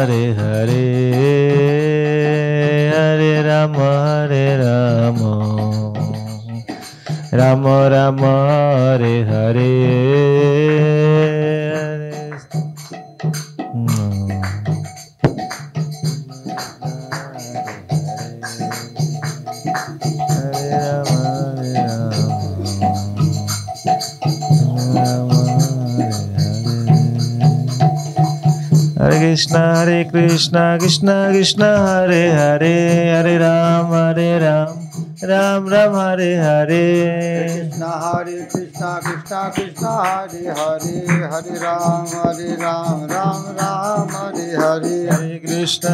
हरे हरे हरे राम राम राम हरे हरे हरे कृष्णा कृष्णा कृष्णा हरे हरे हरे राम राम राम हरे हरे कृष्णा कृष्णा कृष्णा हरे हरे हरे राम राम राम हरे हरे हरे कृष्णा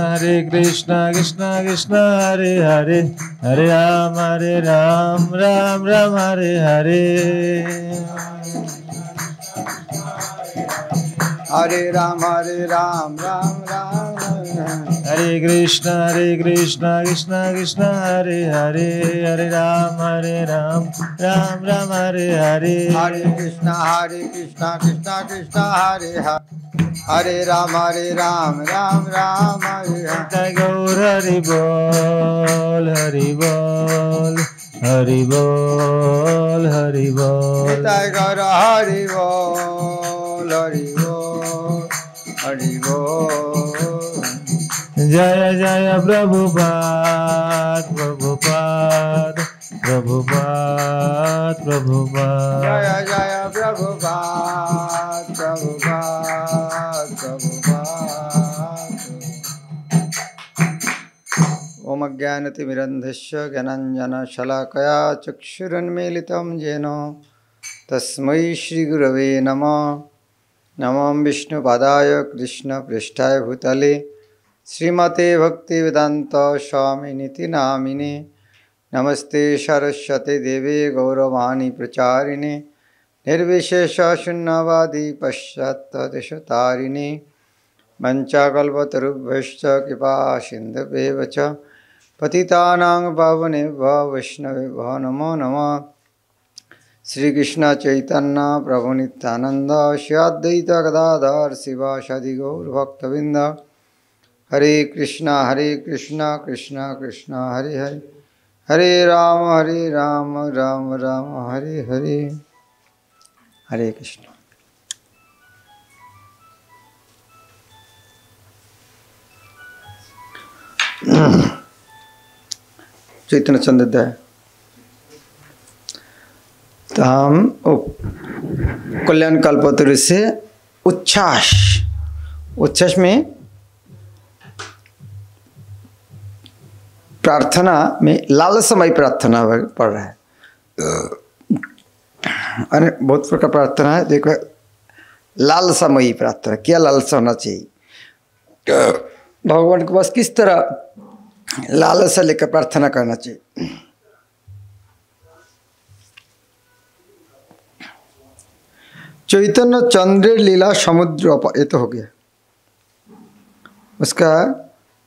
कृष्णा कृष्णा हरे हरे हरे राम राम राम हरे हरे हरे राम राम राम हरे कृष्णा कृष्णा कृष्णा हरे हरे हरे राम राम राम हरे हरे हरे कृष्णा कृष्णा कृष्णा हरे हरे राम राम हरे हरे गौर हरि बोल हरि बोल हरि बोल हरि बोल गौर हरि बोल हरि बोल हरि बोल जय जय प्रभुपाद प्रभुपाद प्रभुपाद प्रभुपाद जय जय प्रभुपाद प्रभुपाद प्रभुपाद ओम ज्ञानतिमिरन्धस्य ज्ञानाञ्जनशलाकया चक्षुरुन्मीलितं येन तस्मै श्रीगुरवे नमः। नमो विष्णुपादाय कृष्णपृष्ठाय भूतले श्रीमते भक्तिवेदान्त स्वामिनिति नामिने। नमस्ते सरस्वती देवे गौरवाणी प्रचारिणे निर्विशेष शून्यवादी पश्चात्तदेशतारिणे वंचाकल्पतरुभ्यश्च कृपा सिन्धुभ्येव च पतितानां पावनेभ्यो वैष्णवेभ्यो नमो नमः। श्रीकृष्ण चैतन्य प्रभु नित्यानंद श्री अद्वैत गदाधर शिवासादि गौरभक्तवृंद हरे कृष्णा कृष्णा कृष्णा हरे हरे हरे राम राम राम हरे हरे। हरे कृष्ण। चैतन्य चंद्रोदय तो हम कल्याण कल्पतरु से उच्छ्वास में प्रार्थना में लालसामयी प्रार्थना पढ़ रहा है। अरे बहुत प्रकार प्रार्थना है। देखो लालसामयी प्रार्थना, क्या लालसा होना चाहिए भगवान के पास, किस तरह लालसा लेकर प्रार्थना करना चाहिए। चैतन्य चंद्र लीला समुद्र, ये तो हो गया उसका।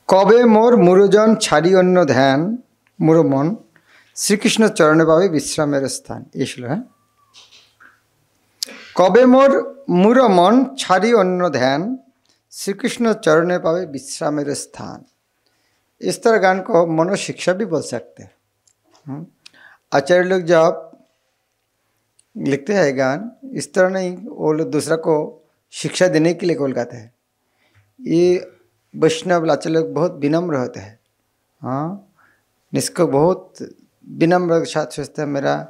कबे मोर मुरुजन छाड़ी अन्न ध्यान मुर मन श्री कृष्ण चरण पावे विश्रामेर स्थान, ये श्लोक है। कबे मोर मुर मन छाड़ी अन्न ध्यान श्री कृष्ण चरण पावे विश्रामेर स्थान। इस तरह गान को मनोशिक्षा भी बोल सकते हैं। आचार्य लोग जब लिखते हैं गान, इस तरह नहीं, वो लोग दूसरा को शिक्षा देने के लिए गोल गाते हैं। ये वैष्णव आचार्य लोग बहुत विनम्र होते हैं। हाँ, इसको बहुत विनम्र के साथ सोचते हैं, मेरा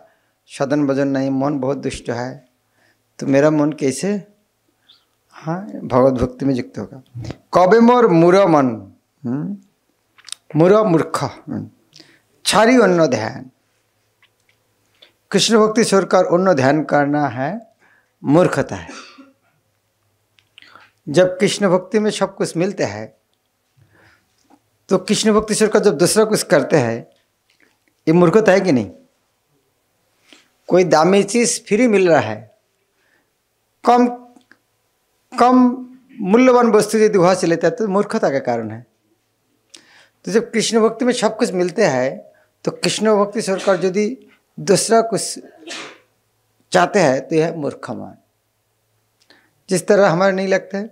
साधन भजन नहीं, मन बहुत दुष्ट है, तो मेरा मन कैसे भगवत भक्ति में युक्त होगा। कबे मोर मुर मन, मुर मूर्ख छाड़ी अन्न ध्यान। कृष्ण भक्ति छोड़कर अन्न ध्यान करना है मूर्खता है। जब कृष्ण भक्ति में सब कुछ मिलते हैं तो कृष्ण भक्ति छोड़कर जब दूसरा कुछ करते हैं, ये मूर्खता है कि नहीं। कोई दामी चीज फ्री मिल रहा है, कम मूल्यवान वस्तु यदि वहाँ से लेता है तो मूर्खता का कारण है। तो जब कृष्ण भक्ति में सब कुछ मिलते हैं तो कृष्ण भक्ति छोड़कर यदि दूसरा कुछ चाहते हैं तो यह मूर्ख मान। जिस तरह हमारे नहीं लगता है,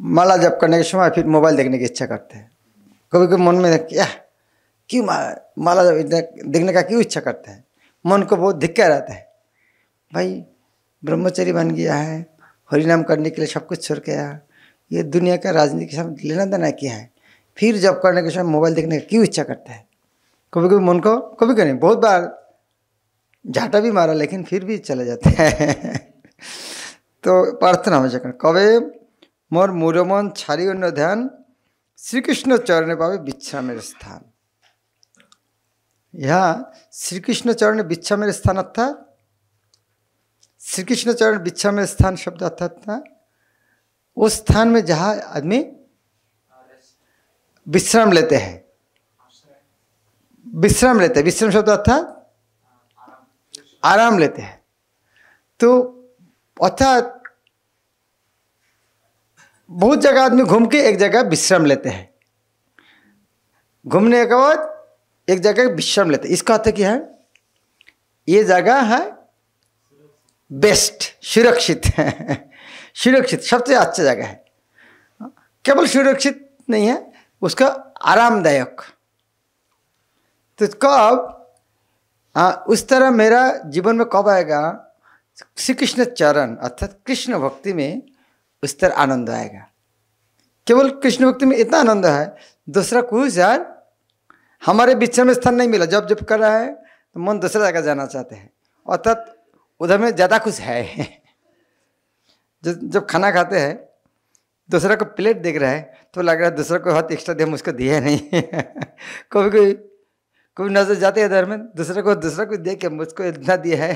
माला जप करने के समय फिर मोबाइल देखने की इच्छा करते हैं। कभी कभी मन में क्या क्यों माला देखने का क्यों इच्छा करता है, मन को बहुत धिक्कार रहता है। भाई ब्रह्मचारी बन गया है, हरिनाम करने के लिए सब कुछ छोड़ के आया, ये दुनिया का राजनीति के साथ लेना देना क्या है, फिर जब करने के समय मोबाइल देखने का क्यों इच्छा करता है। कभी कभी मन को, कभी कभी नहीं, बहुत बार झाटा भी मारा लेकिन फिर भी चले जाते हैं। तो प्रार्थना हमेशा करें, कবে मोर मूरमन ছাড়ি অন্য ধ্যান শ্রীকৃষ্ণ চরণে পাবে বিশ্রামের স্থান। यहाँ श्री कृष्ण चरण विश्रामेर स्थान अर्थात श्री कृष्ण चरण विश्रामेर स्थान शब्द अर्थात उस स्थान में जहाँ आदमी विश्राम लेते हैं, विश्राम लेते हैं, विश्राम शब्द अर्थात आराम लेते हैं। तो अर्थात बहुत जगह आदमी घूम के एक जगह विश्राम लेते हैं, घूमने के बाद एक जगह विश्राम लेते हैं। इसका अर्थ क्या है, ये जगह है बेस्ट, सुरक्षित है, सुरक्षित सबसे अच्छा जगह है। केवल सुरक्षित नहीं है, उसका आरामदायक। तो कब उस तरह मेरा जीवन में कब आएगा, श्री कृष्ण चरण अर्थात कृष्ण भक्ति में उस तरह आनंद आएगा। केवल कृष्ण भक्ति में इतना आनंद है, दूसरा कुछ यार हमारे विश्राम में स्थान नहीं मिला। जब जब कर रहा है तो मन दूसरा जगह जाना चाहते हैं, अर्थात उधर में ज़्यादा कुछ है। जब खाना खाते हैं दूसरा को प्लेट देख रहा है तो लग रहा है दूसरा को हाथ एक्स्ट्रा दे, मुझको दिया नहीं। कभी नजर जाते हैं इधर में, दूसरा को देख के मुझको इतना दिया है,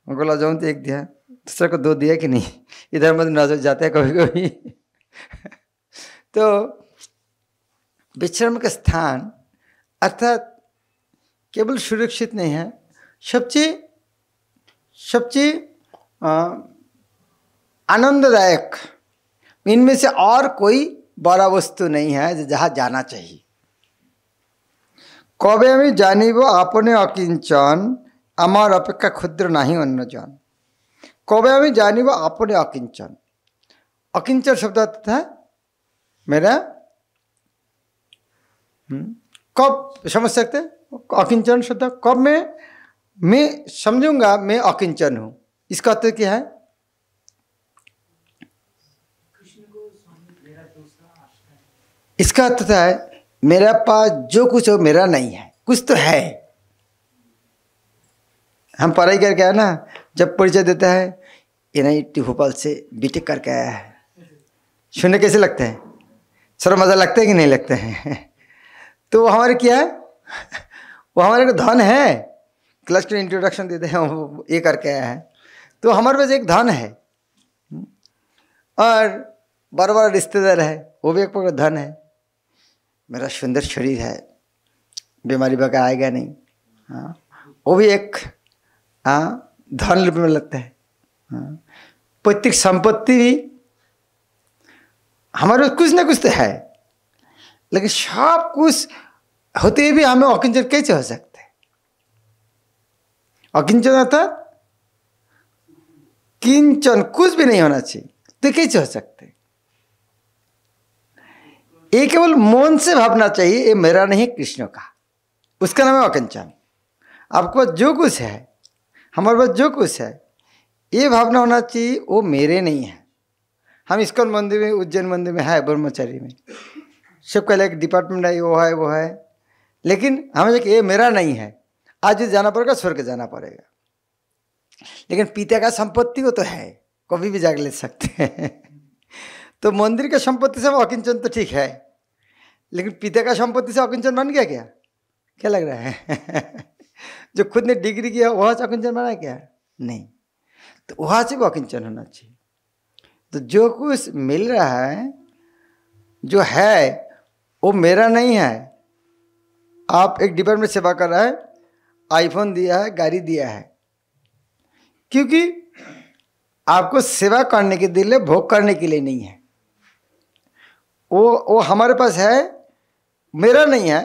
गुलाब जामुन तो एक दिया, दूसरा को 2 दिया कि नहीं, इधर में नजर जाते हैं कभी कभी। तो विश्राम का स्थान अर्थात केवल सुरक्षित नहीं है, सबसे आनंददायक, इनमें से और कोई बड़ा वस्तु नहीं है जहाँ जाना चाहिए। कबे आमी जानिब आपने अकिंचन आमार अपेक्षा क्षुद्र नहीं अन्यजन। कबे आमी जानिब आपने अकिंचन, अकिंचन शब्द अर्थ है मेरा, कब समझ सकते अकिंचन शब्द, कब मैं समझूंगा मैं अकिंचन हूं। इसका अर्थ क्या है, इसका अर्थ है मेरा पास जो कुछ हो मेरा नहीं है, कुछ तो है। हम पढ़ाई करके आए ना, जब परिचय देता है NIT भोपाल से बीटेक करके आया है, सुनने कैसे लगते हैं, सर मज़ा लगता है कि नहीं लगता है। तो वो हमारे क्या है, वो हमारे को धन है। क्लास के इंट्रोडक्शन देते हैं, वो ये करके आया है, तो हमारे पास एक धन है। और बड़ा बड़ा रिश्तेदार है, वो भी एक प्रकार धन है। मेरा सुंदर शरीर है, बीमारी बका आएगा नहीं, हाँ वो भी एक धन रूप में लगता है। पैतृक संपत्ति भी हमारे कुछ ना कुछ तो है, लेकिन सब कुछ होते भी हमें अकिंचन कैसे हो सकते हैं। अकिंचन अर्थात किंचन, कुछ भी नहीं होना चाहिए, तो कैसे हो सकते। ये केवल मन से भावना चाहिए, ये मेरा नहीं कृष्ण का, उसका नाम है अकिंचन। आपके पास जो कुछ है, हमारे पास जो कुछ है, ये भावना होना चाहिए वो मेरे नहीं है। हम इस्कॉन मंदिर में, उज्जैन मंदिर में है, ब्रह्मचारी में सबका एक डिपार्टमेंट है, वो है, लेकिन हमें ये मेरा नहीं है। आज भी जाना पड़ेगा, स्वर्ग जाना पड़ेगा, लेकिन पिता का संपत्ति वो तो है, कभी भी जाके ले सकते हैं। तो मंदिर का संपत्ति से अकिंचन तो ठीक है, लेकिन पिता का संपत्ति से अकिंचन बन गया क्या लग रहा है। जो खुद ने डिग्री किया वहाँ से अकिंचन बना क्या, नहीं। तो वहाँ से वो अकिंचन होना चाहिए। तो जो कुछ मिल रहा है, जो है वो मेरा नहीं है। आप एक डिपार्टमेंट सेवा कर रहा है, आईफोन दिया है, गाड़ी दिया है, क्योंकि आपको सेवा करने के लिए, भोग करने के लिए नहीं है। वो हमारे पास है, मेरा नहीं है,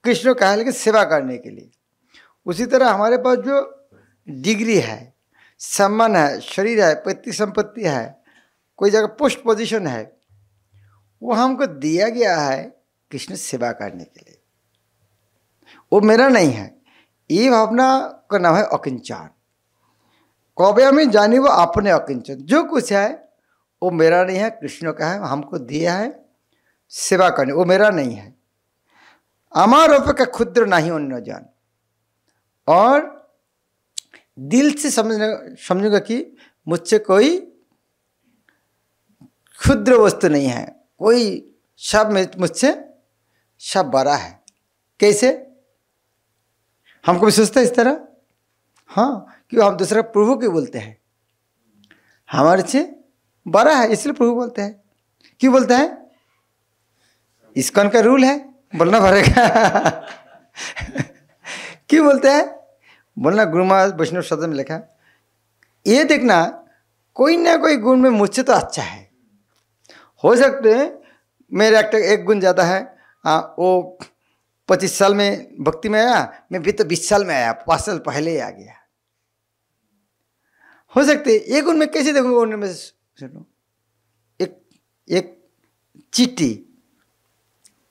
कृष्ण का है, लेकिन सेवा करने के लिए। उसी तरह हमारे पास जो डिग्री है, सम्मान है, शरीर है, पैतृक संपत्ति है, कोई जगह पोस्ट पोजीशन है, वो हमको दिया गया है कृष्ण सेवा करने के लिए, वो मेरा नहीं है। ये भावना का नाम है अकिंचन। कभी हमें जानी वो अपने अकिंचन, जो कुछ है वो मेरा नहीं है, कृष्ण का है, हमको दिया है सेवा करने, वो मेरा नहीं है। अमार अपेक्षा क्षुद्र नहीं अन्य जान, और दिल से समझूंगा कि मुझसे कोई क्षुद्र वस्तु नहीं है, कोई सब मुझसे सब बड़ा है। कैसे हमको भी सोचता है इस तरह? हाँ, क्यों हम दूसरा प्रभु क्यों बोलते हैं? हमारे से बड़ा है इसलिए प्रभु बोलते हैं। क्यों बोलते हैं? इस्कॉन का रूल है, बोलना पड़ेगा। क्यों बोलते हैं? बोलना, गुरु महाराज वैष्णव शब्द में लिखा, ये देखना कोई ना कोई गुण में मुझसे तो अच्छा है। हो सकते हैं मेरा एक गुण ज़्यादा है, वो 25 साल में भक्ति में आया, मैं भी तो 20 साल में आया, 5 साल पहले ही आ गया। हो सकते एक गुण में कैसे देखूंगा? उनमें सुनो, एक चीटी,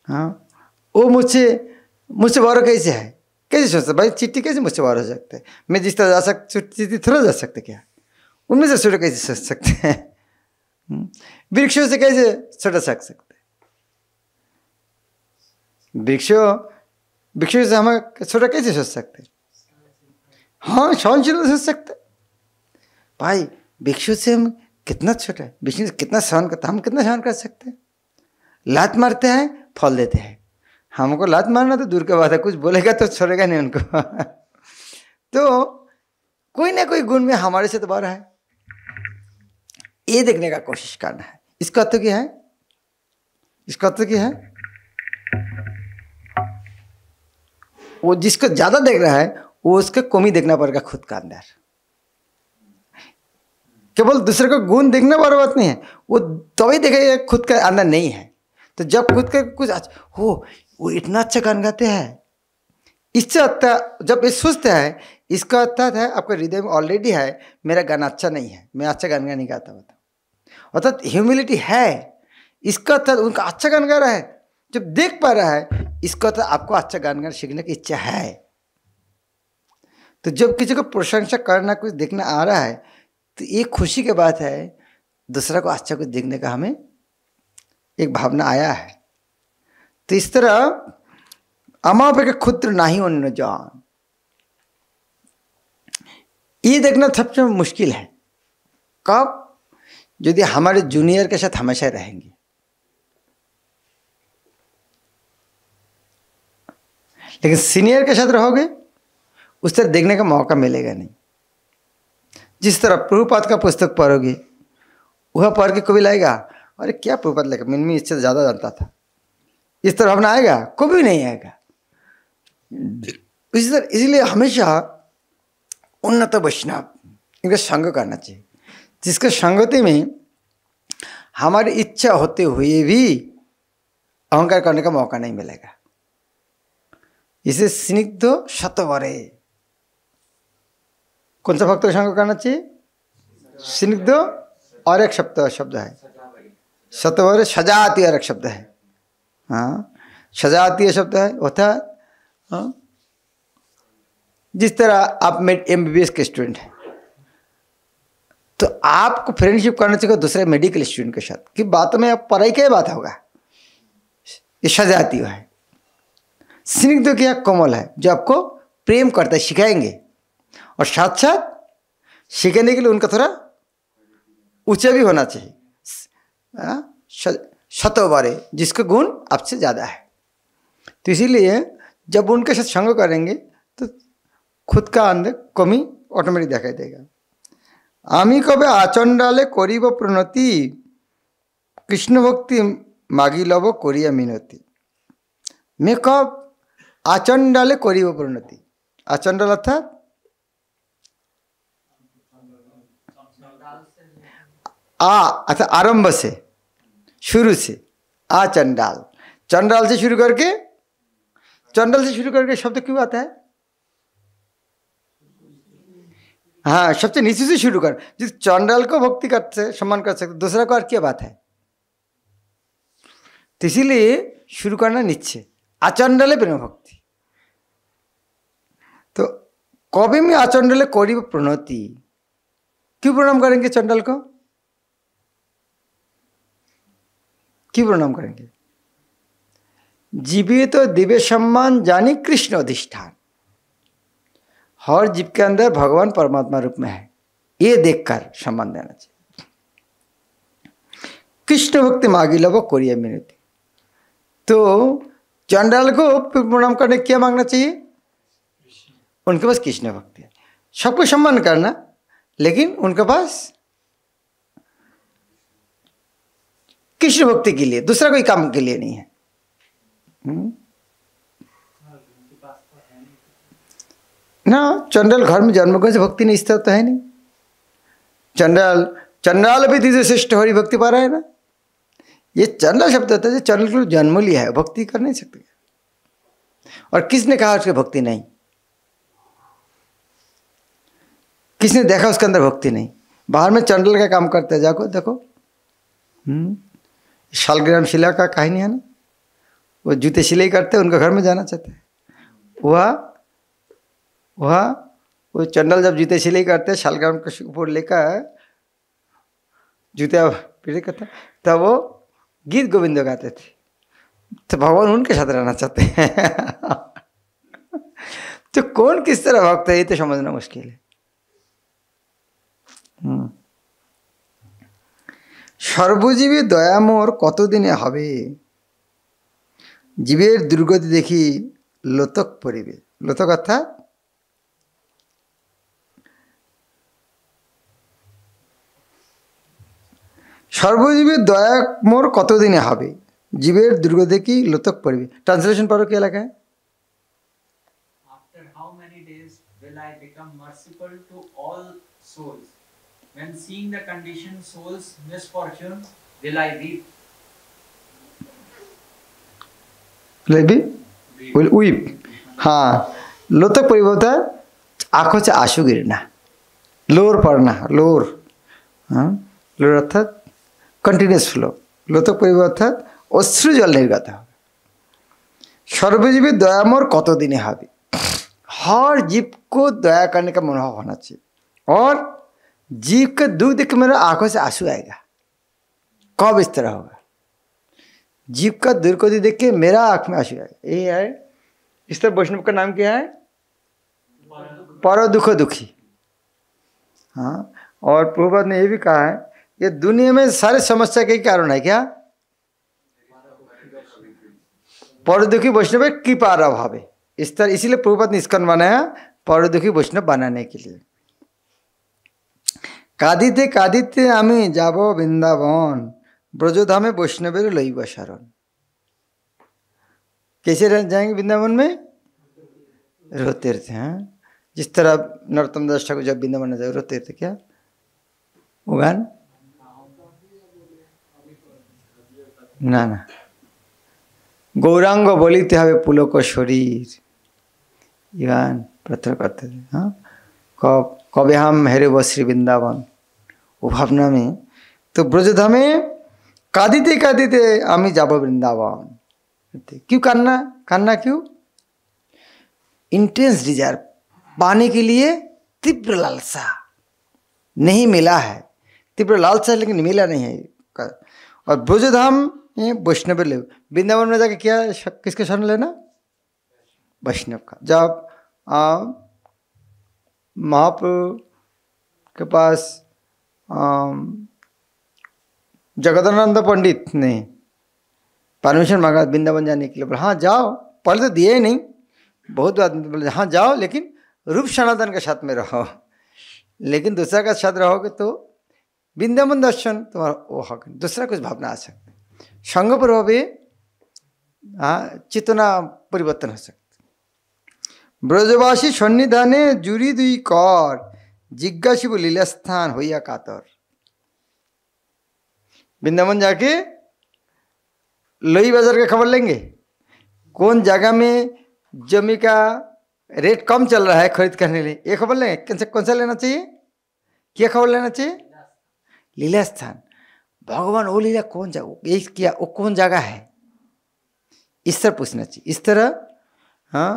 हाँ, वो मुझसे बाहर कैसे है? कैसे सोचता भाई, चिट्ठी कैसे मुझसे बाहर हो सकते हैं? मैं जिस तरह जा सकता, चिट्ठी थोड़ा जा सकते क्या? उनमें से छोटा कैसे सोच सकते हैं? वृक्षों से कैसे छोटा सक सकते? वृक्षों से हम छोटा कैसे सोच सकते? हाँ, सहनशील सोच सकते भाई। वृक्षों से हम कितना छोटा है, वृक्ष से कितना सहन करता, हम कितना सहन कर सकते हैं? लात मारते हैं, फल देते हैं। हमको लात मारना तो दूर की बात है, कुछ बोलेगा तो छोड़ेगा नहीं उनको। तो कोई ना कोई गुण में हमारे से तो बड़ा है, ये देखने का कोशिश करना है। इसका अर्थ क्या है? इसका अर्थ क्या है? वो जिसको ज्यादा देख रहा है वो उसका कमी देखना पड़ेगा खुद का अंदर। केवल दूसरे को गुण देखना बड़ा बात नहीं है, वो तभी देखेगा खुद का अंदर नहीं है। तो जब खुद का कुछ अच्छा हो, वो इतना अच्छा गान गाते हैं, इससे अच्छा जब ये सोचता है, इसका अर्थ है आपका हृदय में ऑलरेडी है मेरा गाना अच्छा नहीं है, मैं अच्छा गान नहीं गाता होता, अर्थात ह्यूमिलिटी है। इसका अर्थ उनका अच्छा गान गा रहा है, जब देख पा रहा है, इसका अर्थ आपको अच्छा गान गाना सीखने की इच्छा है। तो जब किसी को प्रशंसा करना, कुछ देखना आ रहा है, तो ये खुशी की बात है, दूसरा को अच्छा कुछ देखने का हमें एक भावना आया है। तो इस तरह अमापेक्षा क्षुद्र नहीं अन्य जान, ये देखना सबसे मुश्किल है। कब? यदि हमारे जूनियर के साथ हमेशा रहेंगे। लेकिन सीनियर के साथ रहोगे, उस तरह देखने का मौका मिलेगा नहीं। जिस तरह प्रभुपाद का पुस्तक पढ़ोगे, वह पढ़ के कभी लाएगा अरे क्या प्रभुपाद लिखा, मैं इससे ज़्यादा जानता था, इस तरह भावना आएगा? कभी नहीं आएगा। इसी तरह इसलिए हमेशा उन्नत वैष्णव इनका संग करना चाहिए, जिसके संगति में हमारी इच्छा होते हुए भी अहंकार करने का मौका नहीं मिलेगा। इसे स्निग्ध शतवरे, कौन सा भक्त संग करना चाहिए? स्निग्ध, और एक शब्द है शतवरे, सजातीय और एक शब्द है। हाँ, सजातीय शब्द है होता है, हाँ? जिस तरह आप MBBS के स्टूडेंट हैं, तो आपको फ्रेंडशिप करना चाहिए दूसरे मेडिकल स्टूडेंट के साथ, कि बातों में आप पढ़ाई क्या बात होगा, ये सजातीय है। स्निग्ध क्या? कोमल है, जो आपको प्रेम करता है, सिखाएंगे, और साथ साथ सीखने के लिए उनका थोड़ा ऊंचा भी होना चाहिए। शतोबारे, जिसका गुण आपसे ज़्यादा है। तो इसीलिए जब उनके साथ संग करेंगे तो खुद का अंदर कमी ऑटोमेटिक दिखाई देगा। आमी कबे आचंडाले करिब प्रणति, कृष्ण भक्ति मागी लब करिया मिनति। मैं कब आचंडाले करिब प्रणति, आचंडाल अर्थात अर्थात आरंभ से, शुरू से, चंडाल, चंडाल से शुरू करके, चंडाल से शुरू करके शब्द क्यों आता है? हाँ, सबसे नीचे से शुरू कर। जिस चंडाल को भक्ति करते सम्मान कर सकते, दूसरा को और क्या बात है? तो इसीलिए शुरू करना निश्चय। आचंडाले प्रेम भक्ति। तो कभी मैं आचंडाले करीब प्रणति, क्यों प्रणाम करेंगे चंडाल को? क्यों प्रणाम करेंगे? जीवित तो दिव्य सम्मान जानी कृष्ण अधिष्ठान, हर जीव के अंदर भगवान परमात्मा रूप में है, ये देखकर सम्मान देना चाहिए। कृष्ण भक्ति मांगी लो कोरिया मिनती। तो चंडाल को प्रणाम करने क्या मांगना चाहिए? उनके पास कृष्ण भक्ति है, सबको सम्मान करना, लेकिन उनके पास कृष्ण भक्ति के लिए, दूसरा कोई काम के लिए नहीं है। ना चंडाल घर में जन्म से भक्ति नहीं स्थिर तो है नहीं। चंडाल भी धीरे श्रेष्ठ हरि भक्ति पा रहा है ना। ये चंडाल शब्द होता है, चंडाल को जन्म लिया है, भक्ति कर नहीं सकते। और किसने कहा उसकी भक्ति नहीं? किसने देखा उसके अंदर भक्ति नहीं? बाहर में चंडाल का काम करते हैं, जाको देखो। शालग्राम शिला का कहानी है ना, वो जूते सिलाई करते हैं, उनका घर में जाना चाहते हैं। वो चंडाल जब जूते सिलाई करते हैं, शालग्राम के ऊपर लेकर जूते पीड़े करते, तब वो गीत गोविंद गाते थे। तो भगवान उनके साथ रहना चाहते हैं। तो कौन किस तरह भक्त है ये तो समझना मुश्किल है। सर्वजीवी दया मोर कत दिने हबे, जीवेर दुर्गति देखी लोतक परिबे। लोतक अर्थात सर्वजीवी दया मोर कत दिने हबे, जीवेर दुर्गति देखी लोतक परिबे। ट्रांसलेशन पढ़ो क्या लगा है? After how many days will I become merciful to all souls? When seeing the conditioned soul's misfortune, will I weep? will weep. हाँ, लोतक परिबे होता है आंखों से आंसू गिरना, लोर पड़ना, लोर। हाँ, लोर अर्थात कंटिन्यूस फ्लो। लोतक परिबे अर्थात अश्रु जल निर्गत हो। सर्वजीवी दया मोर कत दिने हबे, हर जीव को दया करने का मनोभाव होना चाहिए। और जीव के दुख देख के मेरे आंखों से आंसू आएगा। कब इस तरह होगा? जीव का दुर्गति देख के मेरा आंख में आंसू आएगा। ये है, इस तरह वैष्णव का नाम क्या है? पर दुख दुखी। हाँ, और प्रभुपाद ने ये भी कहा है, ये दुनिया में सारे समस्या के कारण है क्या? पर दुखी वैष्णव कृपा अभाव है। इस तरह इसीलिए प्रभुपाद ने इसका बनाया पर दुखी वैष्णव बनाने के लिए। कादिते कादिते आमी जाबो वृंदावन, ब्रजधामे वैष्णवेर लइब शरण। कैसे जाएंगे वृंदावन में? रोते रहते हैं। जिस तरह नरोत्तम दास ठाकुर जब वृंदावन जाए रोते रहते, क्या वो गान? ना गौरांग बोलिते हवे पुलक शरीर, ये गान प्रथम करते थे। हाँ, कबे हम हेरे वो श्री वृंदावन, वो भावना में। तो ब्रजधामे कादिते कादिते आमी जाबो वृंदावन। क्यों कान्ना क्यों? इंटेंस डिजायर, पाने के लिए तीव्र लालसा, नहीं मिला है। तीव्र लालसा लेकिन मिला नहीं है। और ब्रजधाम वैष्णव ले, वृंदावन में जाके क्या किसके शरण लेना? वैष्णव का। जब महाप्रभु के पास जगदानंद पंडित ने परमिशन मांगा वृंदावन जाने के लिए, बोला हाँ जाओ। पहले तो दिए ही नहीं, बहुत बात बोले हाँ जाओ, लेकिन रूप सनातन के साथ में रहो। लेकिन दूसरा का साथ रहोगे तो वृंदावन दर्शन तुम्हारा वो हक, दूसरा कुछ भावना आ सकती, संग प्रभाव चेतना परिवर्तन हो सकती। ब्रजवासी सन्निधाने जुरी दुई कर, जिज्ञासिब लीला स्थान होइया कातर। वृंदावन जाके लोई बाजार का खबर लेंगे, कौन जगह में जमी का रेट कम चल रहा है खरीद करने लिए, ये खबर लेंगे। कौन सा लेना चाहिए? क्या खबर लेना चाहिए? लीला स्थान। भगवान वो लीला कौन जगह ये किया, वो कौन जगह है, इस तरह पूछना चाहिए, इस तरह। हाँ,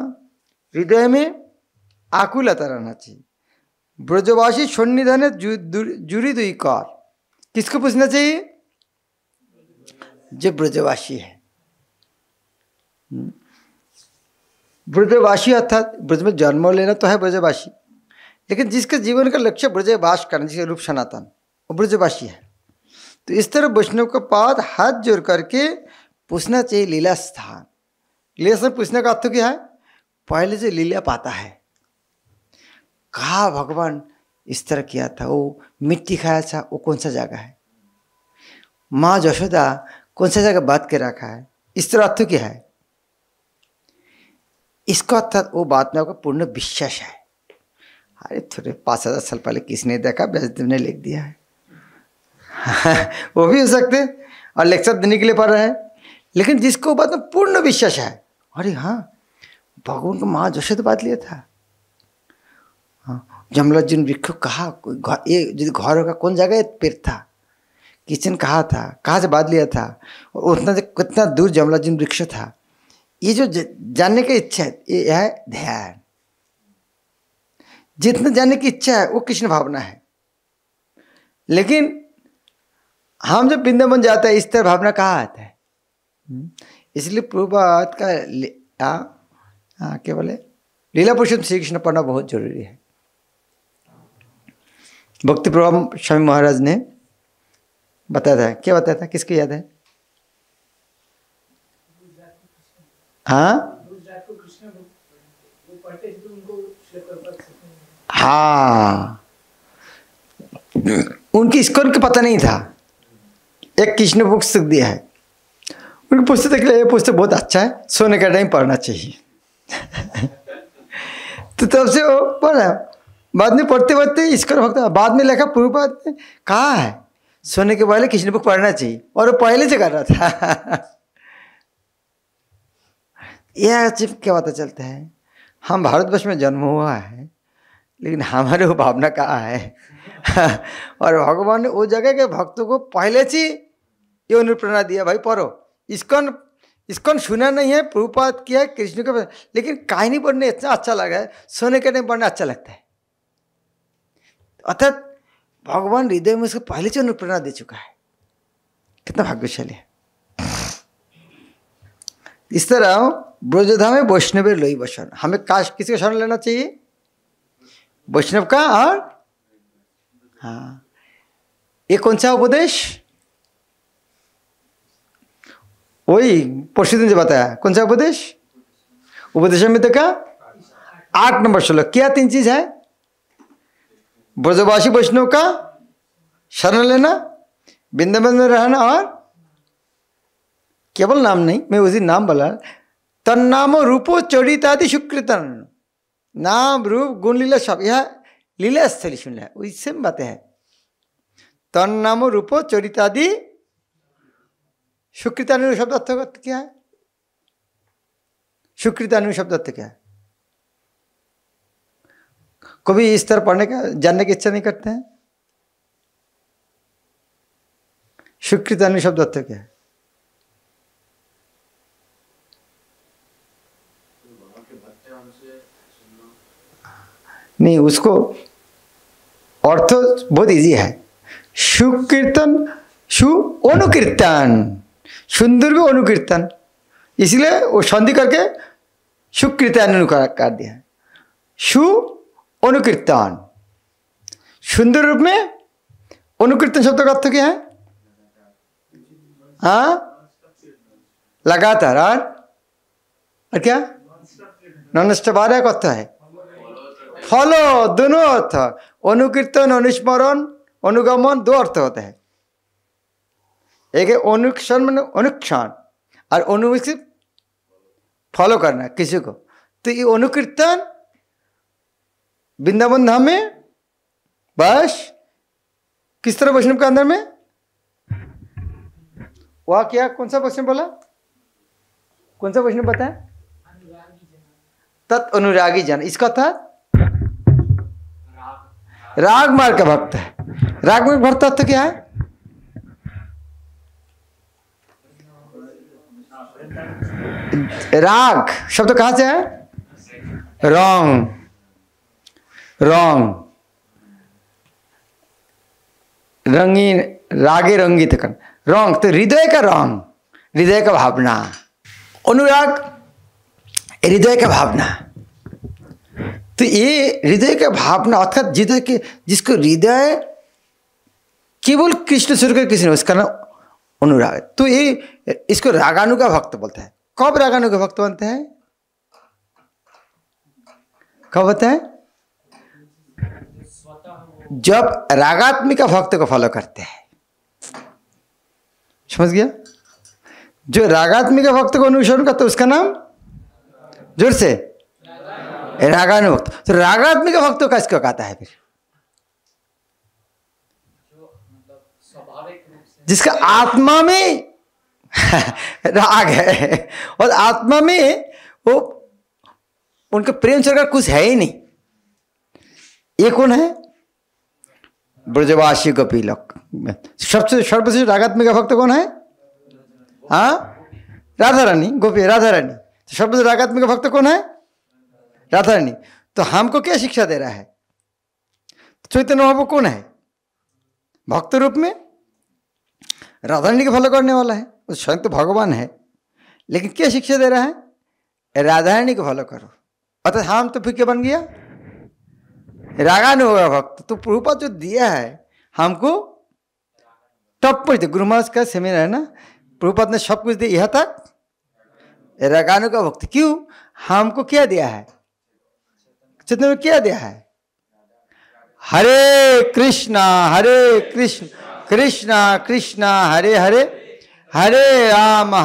हृदय में आकुलता रहना चाहिए। ब्रजवासी सन्निधाने जुरी दुई कर, किसको पूछना चाहिए? जो ब्रजवासी है। ब्रजवासी अर्थात ब्रज में जन्म लेना तो है ब्रजवासी, लेकिन जिसके जीवन का लक्ष्य ब्रजवास करना, जिसके रूप सनातन, वो ब्रजवासी है। तो इस तरह वैष्णव का पाद हाथ जोड़ करके पूछना चाहिए लीला स्थान। लीला स्थान पूछने का अर्थ क्या है? पहले से लीला पाता है, कहा भगवान इस तरह किया था, वो मिट्टी खाया था, वो कौन सा जगह है? माँ यशोदा कौन सा जगह बात के रखा है? इस तरह अर्थ क्या है? इसका अर्थात वो बात में आपका पूर्ण विश्वास है। अरे थोड़े 5000 साल पहले किसने देखा, व्यासदेव ने लिख दिया है। वो भी हो सकते और लेक्चर देने के लिए पढ़ रहे हैं, लेकिन जिसको बात में पूर्ण विश्वास है, अरे हाँ भगवान को माँ यशोदा बात लिया था। हाँ, जमलार्जुन वृक्ष कहा, ये घर होगा कौन जगह पेड़ था, किचन कहाँ था, कहाँ से बात लिया था, उतना कितना दूर जमलार्जुन वृक्ष था। ये जो जानने की इच्छा है, ये है ध्यान। जितना जानने की इच्छा है वो कृष्ण भावना है। लेकिन हम जब वृंदावन जाते हैं, इस तरह भावना कहाँ आता है? इसलिए प्रभुपाद का क्या बोले, लीला पुरुषोत्तम श्री कृष्ण पढ़ना बहुत जरूरी है। भक्ति प्रभाव स्वामी महाराज ने बताया था, क्या बताया था, किसको याद है? हाँ हाँ, उनकी इस्कॉन का पता नहीं था। एक कृष्ण बुक सुख दिया है, उनकी पुस्तक के लिए, ये पुस्तक बहुत अच्छा है, सोने का टाइम पढ़ना चाहिए। तो तब से वो पढ़ा, बाद में पढ़ते पढ़ते इस्कॉन भक्त, बाद में लिखा प्रभुपाद ने कहा है सोने के पहले कृष्ण बुक पढ़ना चाहिए, और वो पहले से कर रहा था। यह क्या पता चलता है, हम भारतवर्ष में जन्म हुआ है, लेकिन हमारे वो भावना कहाँ है? और भगवान ने वो जगह के भक्तों को पहले से ये अनुप्रेरणा दिया, भाई पढ़ो। इसकॉन सुना नहीं है, प्रभुपाद किया कृष्ण का, लेकिन कहानी पढ़ने इतना अच्छा लगा है, सोने के टाइम पढ़ना अच्छा लगता है। अर्थात भगवान हृदय में उसको पहले से अनुप्रेरणा दे चुका है। कितना भाग्यशाली है। इस तरह ब्रजधाम में वैष्णव लोई वसन, हमें किसका शरण लेना चाहिए? वैष्णव का। और हाँ, ये कौन सा उपदेश? वही परशु दिन जो बताया, कौन सा उपदेश? उपदेश में का 8 नंबर श्लोक। क्या 3 चीज है? ब्रजवासी वैष्णव का शरण लेना, वृंदावन में रहना, और केवल नाम नहीं, मैं उसी नाम बोला, तन्नाम रूपो चरितादि सुकृतन, नाम रूप गुण लीला सब, यह लीला स्थली सुन लिया, इससे बातें हैं। तन्नाम रूपो चरितादि सुकृतानु शब्द अर्थ क्या है? सुकृतानु शब्द अर्थ क्या है? कभी इस तरह पढ़ने का जानने की इच्छा नहीं करते हैं? सुकृतानु शब्द अर्थ क्या है? नहीं, उसको अर्थ बहुत इजी है। सुकीर्तन, सु अनुकीर्तन, सुंदर भी अनुकीर्तन, इसलिए वो संधि करके सुकीर्तन कर दिया। सु अनुकीर्तन, सुंदर रूप में अनुकीर्तन शब्द का अर्थ क्या है? हाँ, लगातार, और क्या नॉन स्टॉप आ रहा है, अर्थ है फॉलो, दोनों अर्थ। अनुकीर्तन, अनुस्मरण, अनुगमन, 2 अर्थ होते हैं। एक है अनुक्षण मतलब अनुक्षण, और अनुविकसित फॉलो करना किसी को। तो ये अनुकीर्तन वृंदावन धाम में बस किस तरह वैष्णव के अंदर में, वह क्या, कौन सा वैष्णव बोला, कौन सा वैष्णव बताया? तत् अनुरागी जन, इसका था राग मार्ग का भक्त है। राग मार्ग भक्त अर्थ क्या है? राग शब्द कहाँ से है? रंग, रंग, रंगीन, रागे रंगित कर, रंग तो हृदय का रंग, हृदय का भावना, अनुराग हृदय का भावना। तो ये हृदय का भावना अर्थात हृदय के, जिसको हृदय केवल कृष्ण स्वरूप का किसी ने, उसका नाम अनुराग। तो ये इसको रागानु का भक्त बोलता है। कब रागानु का भक्त बनते हैं? कब होता है? जब रागात्मिका भक्त को फॉलो करते हैं। समझ गया? जो रागात्मिका भक्त को अनुसरण करता है उसका नाम, जोर से, रागानुभक्त। तो रागात्मिका भक्त का इसको कहता है फिर, जिसका आत्मा में राग है और आत्मा में वो उनका प्रेम सरकार कुछ है ही नहीं। ये कौन है? ब्रजवासी गोपी लोग। सबसे सर्वश्रेष्ठ रागात्मिका भक्त कौन है? हाँ, राधा रानी, गोपी राधा रानी। तो सर्वश्रेष्ठ रागात्मिका भक्त कौन है? राधा रानी। तो हमको क्या शिक्षा दे रहा है? चैतन्य महाप्रभु कौन है? भक्त रूप में राधा रानी को फॉलो करने वाला है, वो स्वयं तो भगवान है, लेकिन क्या शिक्षा दे रहा है? राधा रानी को फॉलो करो। अर्थात हम तो फिर क्या बन गया? रागानुगा भक्त। तो प्रभुपाद जो दिया है हमको टॉप पर, गुरु महाराज का सेमिनार है ना, प्रभुपाद ने सब कुछ दिया यहाँ तक रागानुगा भक्त। क्यों? हमको क्या दिया है? चैतन्य में क्या दिया है? हरे कृष्णा कृष्णा कृष्णा हरे हरे, हरे राम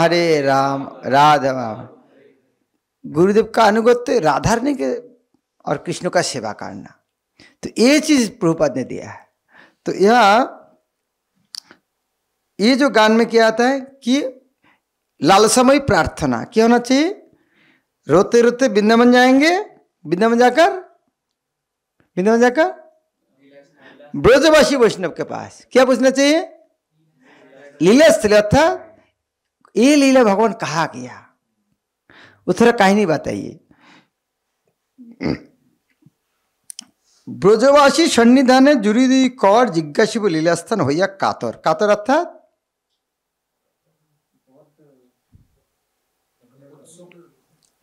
राधा राम। गुरुदेव का अनुगत्य राधा रानी के और कृष्ण का सेवा करना, तो ये चीज प्रभुपाद ने दिया है। तो यह ये जो गान में क्या आता है कि लालसामयी प्रार्थना क्या होना चाहिए? रोते रोते वृंदावन जाएंगे, वृंदावन जाकर ब्रजवासी वैष्णव के पास क्या पूछना चाहिए? लीला स्थल, अर्थात ये लीला भगवान कहाँ किया, उस तरह कहीं नहीं बताइए। ब्रजवासी सन्निधाने जुरिदी कर जिज्ञासिब लीलास्थान होइया कातर। कातर अर्थात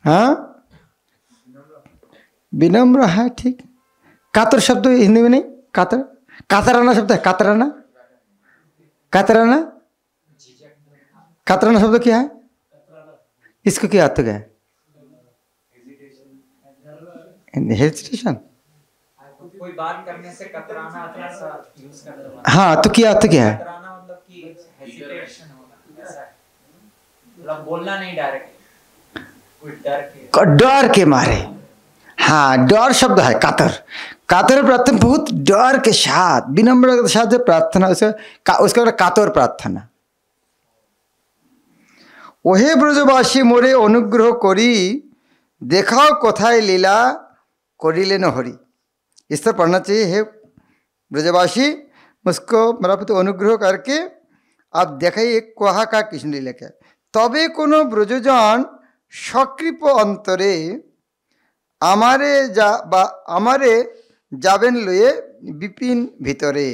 हाँ, विनम्र है, ठीक। कातर शब्द हिंदी में नहीं, कातर, कातराना शब्द है, कातराना, कातराना, कातराना शब्द क्या है? इसको क्या अर्थ है? हेजिटेशन, कोई बात करने से कतराना यूज करते हैं। हाँ, तो क्या अर्थ क्या है? कतराना मतलब कि हेजिटेशन होना, ऐसा है, मतलब बोलना नहीं डायरेक्ट, कोई डर के मारे। हाँ, डर शब्द है कातर। कातर प्रार्थना बहुत डर के साथ, विनम्र के साथ प्रार्थना, उसका कातर प्रार्थना। ओहे ब्रजवासी मोरे अनुग्रह करी देखाओ कोथाय लीला करिले न हरि। इस तरह पढ़ना चाहिए, हे ब्रजवासी मुझको मेरा प्रति अनुग्रह करके आप देखाइए कहा का कृष्ण लीला क्या। तबे कोनो ब्रजजन सक्रिप अंतरे आमारे जाबेन लये विपिन भितरे।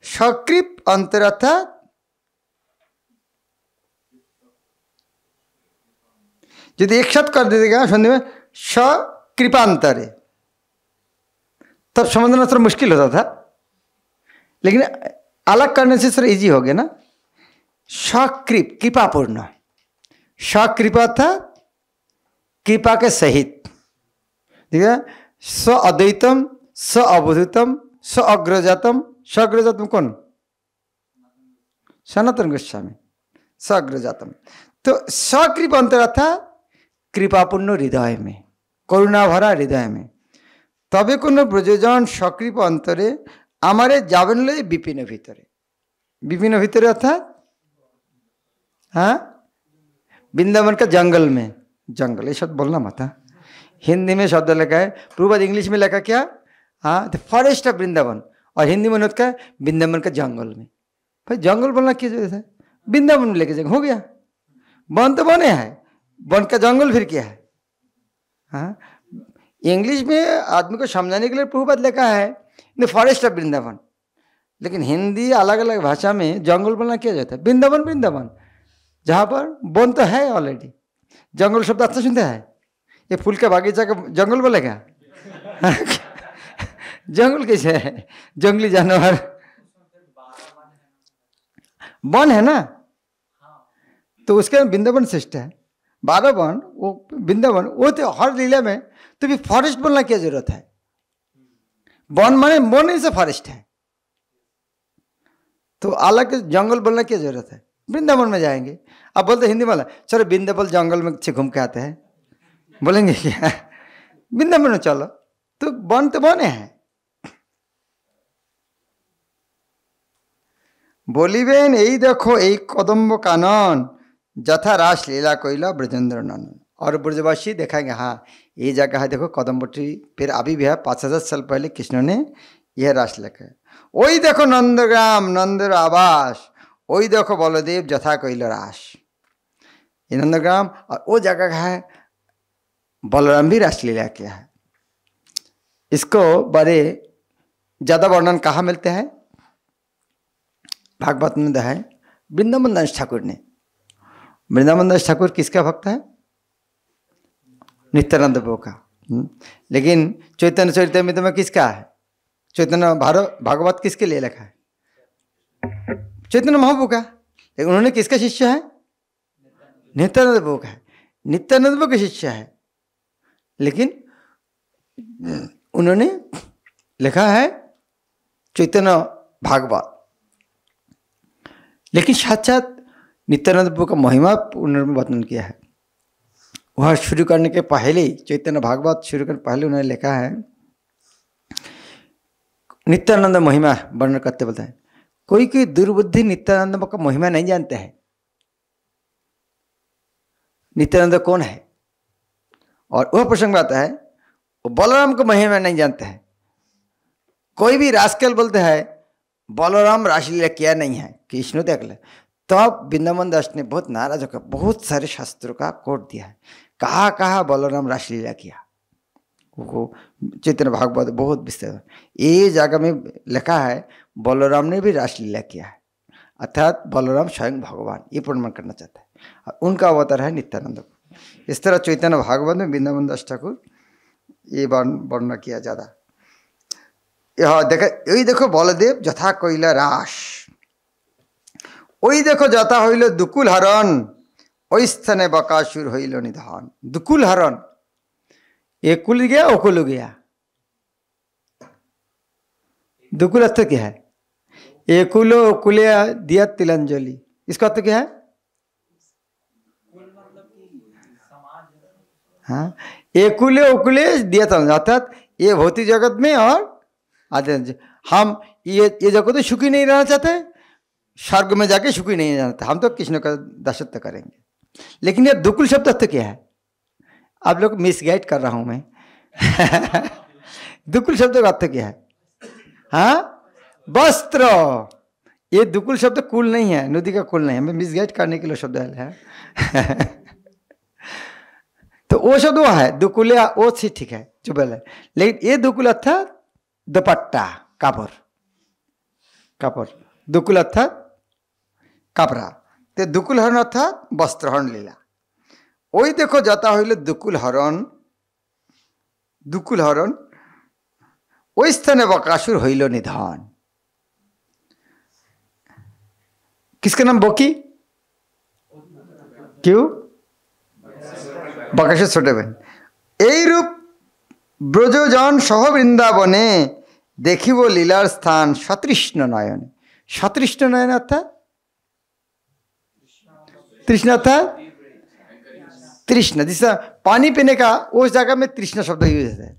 सक्रिप अंतर अर्थात यदि एक साथ कर दीजिएगा संधि में सकृपांतरे, तब समझना थोड़ा मुश्किल होता था, लेकिन अलग करने से थोड़ा इजी हो गया ना। सकृप कृपापूर्ण, सकृपा था कृपा के सहित, ठीक है। स अद्वैतम, स अवधूतम, स अग्रजातम। स अग्रजातम कौन? सनातन गोस्वामी, स अग्रजातम। तो सकृप अंतर था कृपापूर्ण हृदय में, करुणा भरा हृदय में। तबे कोनो ब्रजजन सक्रिप अंतरे आमारे जाबेन लये विपिन भितरे। विपिन भितरे अर्थात हाँ, वृंदावन का जंगल में, जंगल ये शब्द बोलना मत। हिंदी में शब्द लिखा है, प्रभुपाद इंग्लिश में लिखा क्या? हाँ, द फॉरेस्ट ऑफ वृंदावन, और हिंदी में क्या है? वृंदावन का जंगल में। भाई जंगल बोलना क्या जरूरत है? वृंदावन में लेके जाएंगे, हो गया, बन तो बने हैं, वन का जंगल फिर क्या है? हाँ, इंग्लिश में आदमी को समझाने के लिए प्रभुपाद लिखा है द फॉरेस्ट ऑफ वृंदावन, लेकिन हिंदी अलग अलग भाषा में जंगल बोलना किया जाता है। वृंदावन वृंदावन, जहाँ पर वन तो है ऑलरेडी। जंगल शब्द अच्छा सुनते हैं, ये फूल का बागीचा का जंगल बोलेगा? जंगल कैसे है? जंगली जानवर वन है ना, तो उसके वृंदावन श्रेष्ठ है। 12 वन वो वृंदावन, वो तो हर लीला में तो भी फॉरेस्ट बोलना क्या जरूरत है? वन माने वन ही से फॉरेस्ट है, तो अलग जंगल बोलना क्या जरूरत है? वृंदावन में जाएंगे। अब बोलते हिंदी वाला चलो वृंदावन जंगल में से घूम के आते हैं, बोलेंगे क्या? वृंदावन में चलो, तो वन तो वन है। বলিবেন এই দেখো এই কদম্ব কানন যথা रास लीला कोइला ब्रजेंद्र नंदन। और ब्रजवासी देखेंगे हाँ ये जगह है, देखो कदम्ब ट्री फिर अभी भी है, 5000 साल पहले कृष्ण ने यह रास लिखा है। वही देखो नंदग्राम नंदर आवास, वही देखो बलदेव जथा कोइला रास, ये नंदग्राम। और वो जगह है बलराम भी रास लीला किया है। इसको बड़े ज़्यादा वर्णन कहाँ मिलते हैं? भागवत में है वृंदावन दास ठाकुर ने। वृंदावन दास ठाकुर किसका भक्त है? नित्यानंद प्रभु का। लेकिन चैतन्य चरितामृत में किसका है? चैतन्य भागवत किसके लिए लिखा है? चैतन्य महाप्रभु का। लेकिन उन्होंने किसका शिष्य है? नित्यानंद प्रभु का है। नित्यानंद प्रभु का शिष्य है, लेकिन उन्होंने लिखा है चैतन्य भागवत। लेकिन साथ साथ नित्यानंद प्रभु का महिमा उन्होंने वर्णन किया है। वह शुरू करने के पहले, चैतन्य भागवत शुरू करने पहले उन्होंने लिखा है नित्यानंद महिमा वर्णन करते बोलते हैं। कोई कोई दुर्बुद्धि नित्यानंद का महिमा नहीं जानते हैं। नित्यानंद कौन है? और वह प्रसंग आता है वो बलराम का महिमा नहीं जानते हैं। कोई भी रास्कल बोलते हैं बलराम रासलीला किया नहीं है, कृष्ण देख ले। तब वृंदावन दास ने बहुत नाराज होकर बहुत सारे शास्त्रों का कोट दिया है, कहाँ कहाँ बलराम रासलीला किया। वो चैतन्य भागवत बहुत विस्तार, ये जगह में लिखा है बलराम ने भी रासलीला किया है, अर्थात बलराम स्वयं भगवान, ये प्रमाण करना चाहता है। और उनका अवतार है नित्यानंद। इस तरह चैतन्य भागवत में वृंदावन दास ठाकुर ये वर्णना किया ज़्यादा। यह यही देखो बलदेव जथा कोइला रास, वही देखो जथा हईल दुकुल हरण, ओई स्थाने बकासुर हईल निधन। दुकुल हरण, ये कुल गया वो कुल गया। दुकुल अर्थ क्या है? एकुलो कुले दिया तिलंजलि, इसका अर्थ क्या है? हाँ, एकुले उकुले दिया तिलंजलि, अर्थात ये भौतिक जगत में और आते हम ये जगह तो सुखी नहीं रहना चाहते, स्वर्ग में जाके सुखी नहीं रहना चाहते, हम तो कृष्ण का दासत्व करेंगे। लेकिन ये दुकुल शब्द अर्थ क्या है? आप लोग मिसगाइड कर रहा हूं मैं। दुकुल शब्द का अर्थ क्या है? हाँ, वस्त्र। ये दुकुल शब्द कुल नहीं है, नदी का कुल नहीं है, मैं मिसगाइड करने के लिए शब्द है। तो वो शब्द वो है दुकुलिया, वो सी ठीक है जो बोले। लेकिन ये दुकुल अर्थात दुपट्टा, कापड़, कापड़। दुकुल अर्थात कपड़ा, तो दुकुल हरण अर्थात वस्त्र हरण लीला। वही देखो जाता हईल दुकुल हरण, दुकुल हरण ওই स्थाने बकासुर हईल निधन। किसका नाम बोकी? क्यों? बकासुर छोटे बहन। এই রূপ ব্রজজন সহ বৃন্দাবনে দেখিব লীলার স্থান সতৃষ্ণ নয়নে। সতৃষ্ণ নয়ন अर्थात तृष्णा अर्थात तृष्णा, जिसका पानी पीने का उस जगह में तृष्णा शब्द यूज होता है।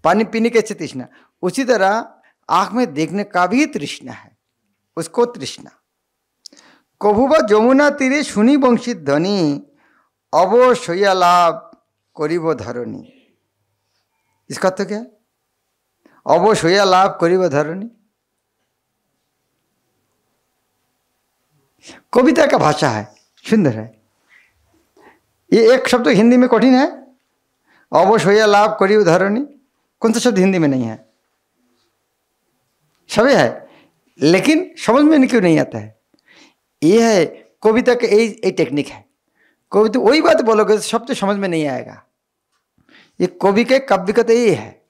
पानी पीने के अच्छे तृष्णा, उसी तरह आँख में देखने का भी तृष्णा है, उसको तृष्णा। कभुबा যমুনা तीरे শুনি বংশী ধ্বনি অবশ্যয়া লাভ করিব ধরণী। इसका अर्थ क्या है? अवश्य लाभ करिब धरणी। कविता का भाषा है, सुंदर है। ये एक शब्द हिंदी में कठिन है, अवश्य होया लाभ करी उदाहरणी। कौन सा शब्द हिंदी में नहीं है? सभी है, लेकिन समझ में क्यों नहीं आता है? ये है कविता का यही टेक्निक है। कविता वही बात बोलोगे शब्द समझ में नहीं आएगा। ये कवि के काव्य का तो यही है,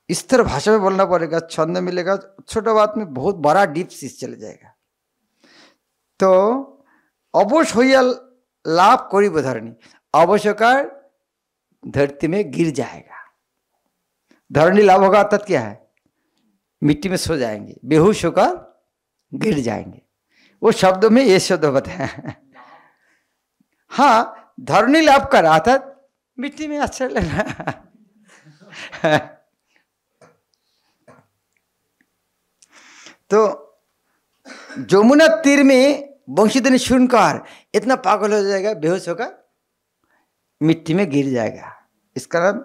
इस तरह भाषा में बोलना पड़ेगा, छंद मिलेगा, छोटा बात में बहुत बड़ा डीप सीस चले जाएगा। तो अवश्य होया लाभ करी उदाहरणी, अवश्यकार धरती में गिर जाएगा। धरणी लाभ होगा अर्थात क्या है? मिट्टी में सो जाएंगे, बेहोश होकर गिर जाएंगे। वो शब्दों में ये शब्द बताए। हाँ, धरणी लाभ कर अर्थात मिट्टी में आश्रय लेना। तो जमुना तीर में वंशीधर सुनकर इतना पागल हो जाएगा, बेहोश होकर मिट्टी में गिर जाएगा। इसका नाम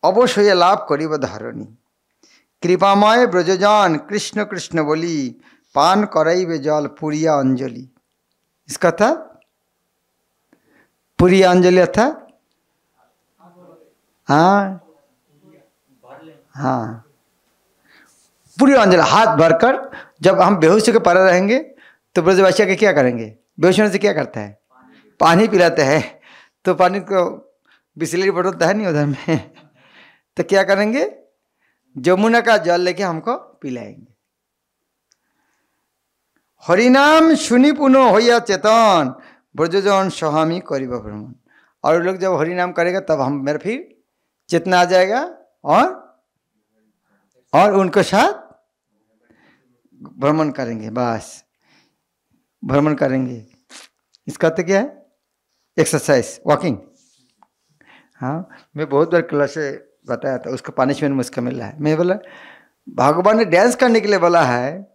अवश्य लाभ करीब धारणी। कृपामय ब्रजजान कृष्ण कृष्ण बोली, पान कराइबे जल पुरिया अंजलि। इसका था पुरिया अंजलि अर्थात हाँ हाँ पूरी अंजलि हाथ भरकर। जब हम बेहोश होकर पड़े रहेंगे तो ब्रजवासिया के क्या करेंगे? बेहोश होने से क्या करता है? पानी पिलाते हैं। तो पानी को बिस्लरी बॉटल तो है नहीं उधर में, तो क्या करेंगे? जमुना का जल लेके हमको पिलाएंगे। हरिनाम सुनी पुनो होया चेतन, ब्रजजन स्वामी करीब भ्रमण। और लोग जब हरिनाम करेगा तब हम मेरे फिर चेतना आ जाएगा और उनको साथ भ्रमण करेंगे। बस भ्रमण करेंगे। इसका तो क्या है? Exercise, walking. हाँ, मैं बहुत बार क्लास से बताया था, उसका पनिशमेंट मुझको मिल रहा है। मैं बोला भगवान ने डांस करने के लिए बोला है,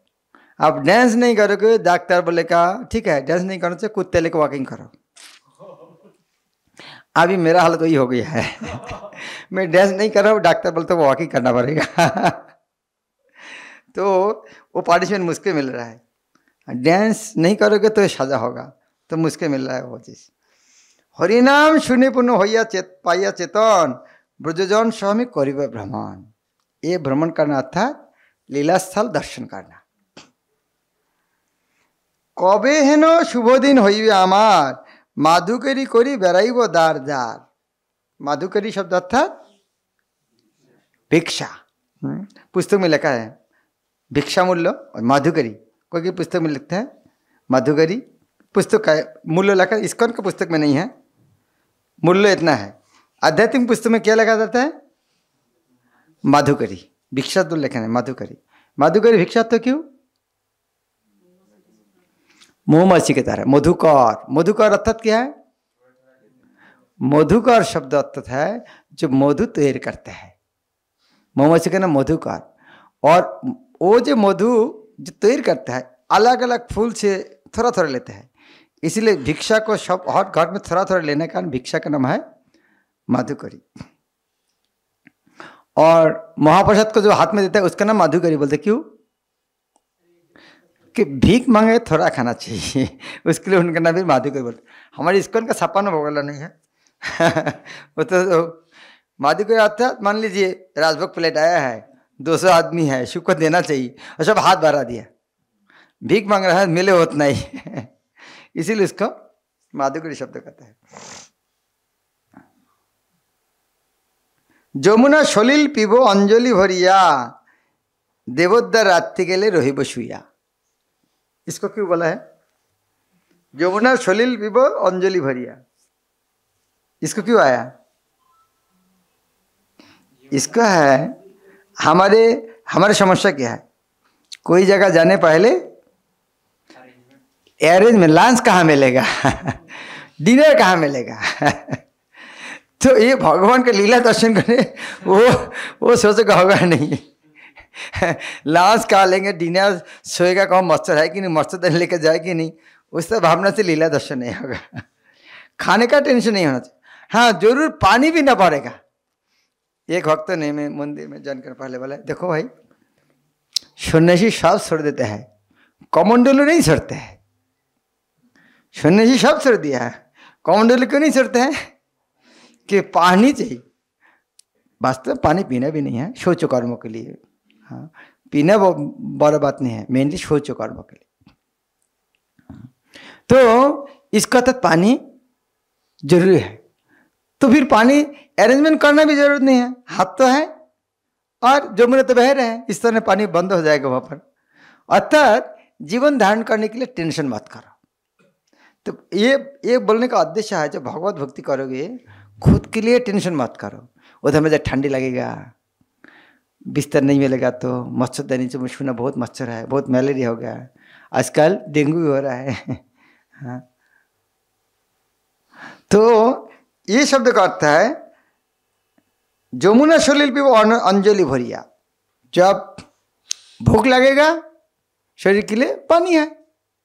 आप डांस नहीं करोगे, डॉक्टर बोलेगा ठीक है डांस नहीं करने से कुत्ते लेकर वॉकिंग करो। अभी मेरा हालत वही हो गया है। मैं डांस नहीं कर रहा हूँ, डॉक्टर बोलते वो वॉकिंग करना पड़ेगा। तो वो पनिशमेंट मुझको मिल रहा है। डांस नहीं करोगे तो सजा होगा, तो मुझको मिल रहा है वो चीज़। हरिनाम सुने पुण्य होया पाइया चेतन, ब्रजजन स्वामी करीब भ्रमण। ये भ्रमण करना अर्थात लीला स्थल दर्शन करना। कबे हेन शुभ दिन हईबे आमार, माधुकरी करी बेड़ाइब दार दार। माधुकरी शब्द अर्थात भिक्षा। पुस्तक में लिखा है भिक्षा मूल्य और माधुकरी। कोई पुस्तक में लिखता है माधुकरी, पुस्तक का मूल्य लिखा, इस्कॉन का पुस्तक में नहीं है। मूल्य इतना है। आध्यात्मिक पुस्तक में क्या लिखा जाता है? माधुकरी। भिक्षा तो लिखा है माधुकरी। माधुकरी भिक्षा तो क्यों? मोहमर्षि के तरह। मधुकर, मधुकर अर्थात क्या है? मधुकर शब्द अर्थात है जो मधु तैयार करते हैं। मोहमर्षि का नाम मधुकर। और वो जो मधु जो तैयार करता है अलग अलग फूल से थोड़ा थोड़ा लेते हैं, इसीलिए भिक्षा को सब हर घर में थोड़ा थोड़ा लेने का भिक्षा का नाम है माधुकरी। और महाप्रसाद को जो हाथ में देता है उसका नाम माधुकरी बोलते। क्यों? कि भीख मांगे थोड़ा खाना चाहिए, उसके लिए उनका नाम भी माधुकरी बोलते। हमारे इस्कॉन का छापाना वगैरह नहीं है। वो तो माधुकरी अर्थात मान लीजिए राजभोग प्लेट आया है, 200 आदमी है, शुक्र देना चाहिए, और सब हाथ भरा दिया, भीख मांग रहा है, मिले उतना ही। इसीलिए इसको माधुकरी शब्द कहता है। যমুনা সলিল পিব অঞ্জলি ভরিয়া দেবোদ্দার রাত্রি গেলে রহিব শুইয়া। इसको क्यों बोला है? যমুনা সলিল পিব अंजलि भरिया, इसको क्यों आया? इसका है हमारे समस्या क्या है, कोई जगह जाने पहले अरेंजमेंट, लंच कहाँ मिलेगा, डिनर कहाँ मिलेगा। तो ये भगवान का लीला दर्शन करने वो सोचेगा होगा नहीं। लंच कहाँ लेंगे, डिनर सोएगा कहाँ, मच्छर है कि नहीं, मच्छर लेकर जाए कि नहीं, उस तरह भावना से लीला दर्शन नहीं होगा। खाने का टेंशन नहीं होना चाहिए। हाँ, जरूर पानी भी ना पड़ेगा। एक भक्त ने मैं मंदिर में जानकर पहले बोला, देखो भाई सन्यासी सब छोड़ देते हैं, कमंडलू नहीं छोड़ते हैं। सन्यासी सब छोड़ दिया है, कमंडलू क्यों नहीं छोड़ते हैं कि पानी चाहिए। वास्तव में पानी पीना भी नहीं है, शौच कर्मों के लिए। हाँ, पीना वो बड़ा बात नहीं है, मेनली शौच कर्मों के लिए। तो इसका तक पानी जरूरी है। तो फिर पानी अरेंजमेंट करना भी जरूरत नहीं है, हाथ तो है और जमुना तो बह रहे हैं, इस तरह पानी बंद हो जाएगा वहां पर। अर्थात जीवन धारण करने के लिए टेंशन मत करो। तो ये बोलने का उद्देश्य है, जब भगवत भक्ति करोगे खुद के लिए टेंशन मत करो। उधर में जब ठंडी लगेगा, बिस्तर नहीं मिलेगा तो मच्छरदानी से सुना बहुत मच्छर है, बहुत मलेरिया हो गया है, आजकल डेंगू भी हो रहा है। हाँ, तो ये शब्द का अर्थ है जमुना सलिल भी वो अंजलि भरिया। जब भूख लगेगा शरीर के लिए पानी है,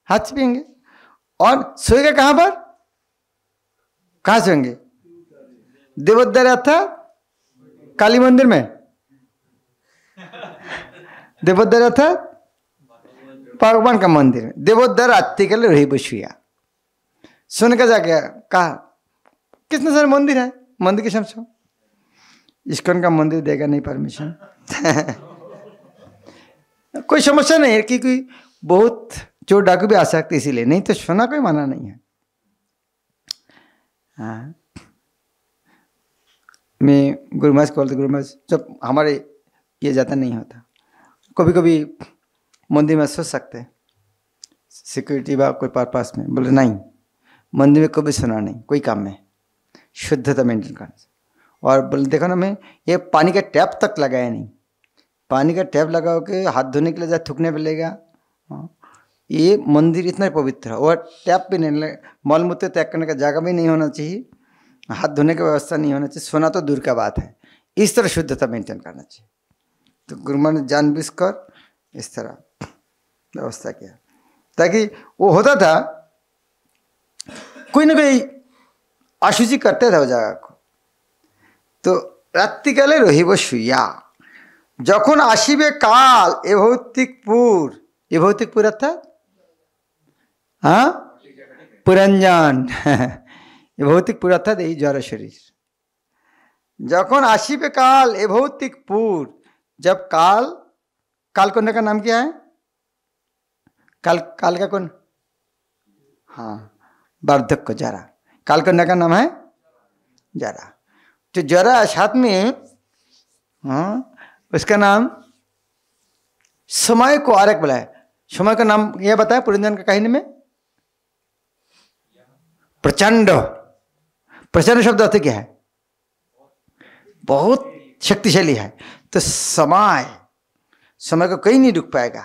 हाथ से पिएंगे। और सोएगा कहां पर, कहां सोएंगे? देवोद्वार अर्थात काली मंदिर में, देवोद्वार अर्थात भगवान का मंदिर। देवोद्वार आत्ती के लिए रही बसुया सुन का जाके कहा कितने सारे मंदिर है, मंदिर के समझो। इस्कॉन का मंदिर देगा नहीं परमिशन। कोई समस्या नहीं है, क्योंकि बहुत चोर डाकू भी आ सकते, इसीलिए नहीं तो सोना कोई माना नहीं है। हाँ, मैं गुरुमाज को बोलते, गुरुमाज जब हमारे ये ज़्यादा नहीं होता, कभी कभी मंदिर में सो सकते हैं सिक्योरिटी बा कोई पर्पस में। बोले नहीं, मंदिर में कभी सोना नहीं, कोई काम में शुद्धता मेंटेन करना। और बोले देखो ना, मैं ये पानी का टैप तक लगाया नहीं, पानी का टैप लगाओ के हाथ धोने के लिए जब थूकने मिलेगा। ये मंदिर इतना पवित्र है, और टैप भी नहीं, मल मूत्र त्याग करने का जगह भी नहीं होना चाहिए, हाथ धोने की व्यवस्था नहीं होना चाहिए, सोना तो दूर का बात है। इस तरह शुद्धता मेंटेन करना चाहिए। तो गुरुमा ने जानबूझकर इस तरह व्यवस्था किया, ताकि वो होता था कोई ना कोई अशुचि करते था वो जगह को। तो रात्रिकाले रहिब शुया যখন আসিবে কাল এ ভৌতিকপুর, এ ভৌতিকপুর অর্থাৎ हाँ পুরঞ্জন। এ ভৌতিকপুর অর্থাৎ এই জড় শরীর। যখন আসিবে काल ए भौतिकपुर, जब काल, काल कन्या का नाम क्या है? काल, काल का कौन? हाँ, वार्धक्य जरा, काल कन्या का नाम है जरा। तो जरा साथ में हाँ उसका नाम समय को आरक बोला है। समय का नाम यह बताया पुरंजन का कहानी में, प्रचंड। प्रचंड शब्द अर्थ क्या है? बहुत शक्तिशाली है। तो समय, समय को कहीं नहीं रुक पाएगा,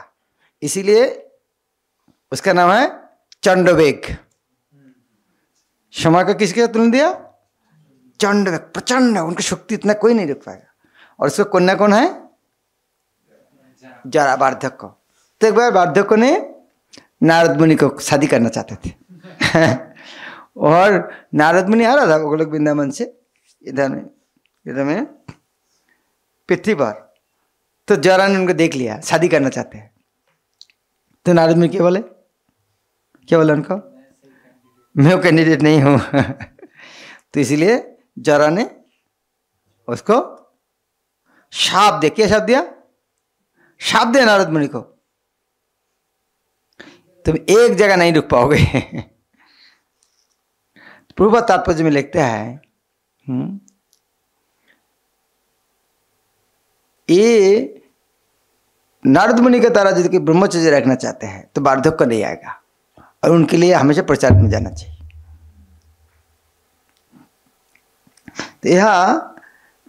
इसीलिए उसका नाम है चंडवेग। समय का किसके साथ तुलना दिया? चंडवेग, प्रचंड, उनकी शक्ति इतना कोई नहीं रुक पाएगा। और उसका कन्या कौन है? जरा, वार्धक्य। तो एक बार वार्धक्य ने नारद मुनि को शादी करना चाहते थे। और नारद मुनि आ रहा था गोलोक वृंदावन से इधर में पृथ्वी पर। तो जरा ने उनको देख लिया, शादी करना चाहते हैं। तो नारद मुनि क्या बोले? क्या बोले उनको? मैं कैंडिडेट नहीं हूं। तो इसीलिए जरा ने उसको शाप दे, क्या शाप दिया? शाप दिया नारद मुनि को, तुम एक जगह नहीं रुक पाओगे। पूर्व तात्पर्य में लिखते हैं ये नारद मुनि के द्वारा यदि ब्रह्मचर्य रखना चाहते हैं तो वार्धक्य नहीं आएगा, और उनके लिए हमेशा प्रचार में जाना चाहिए। तो यह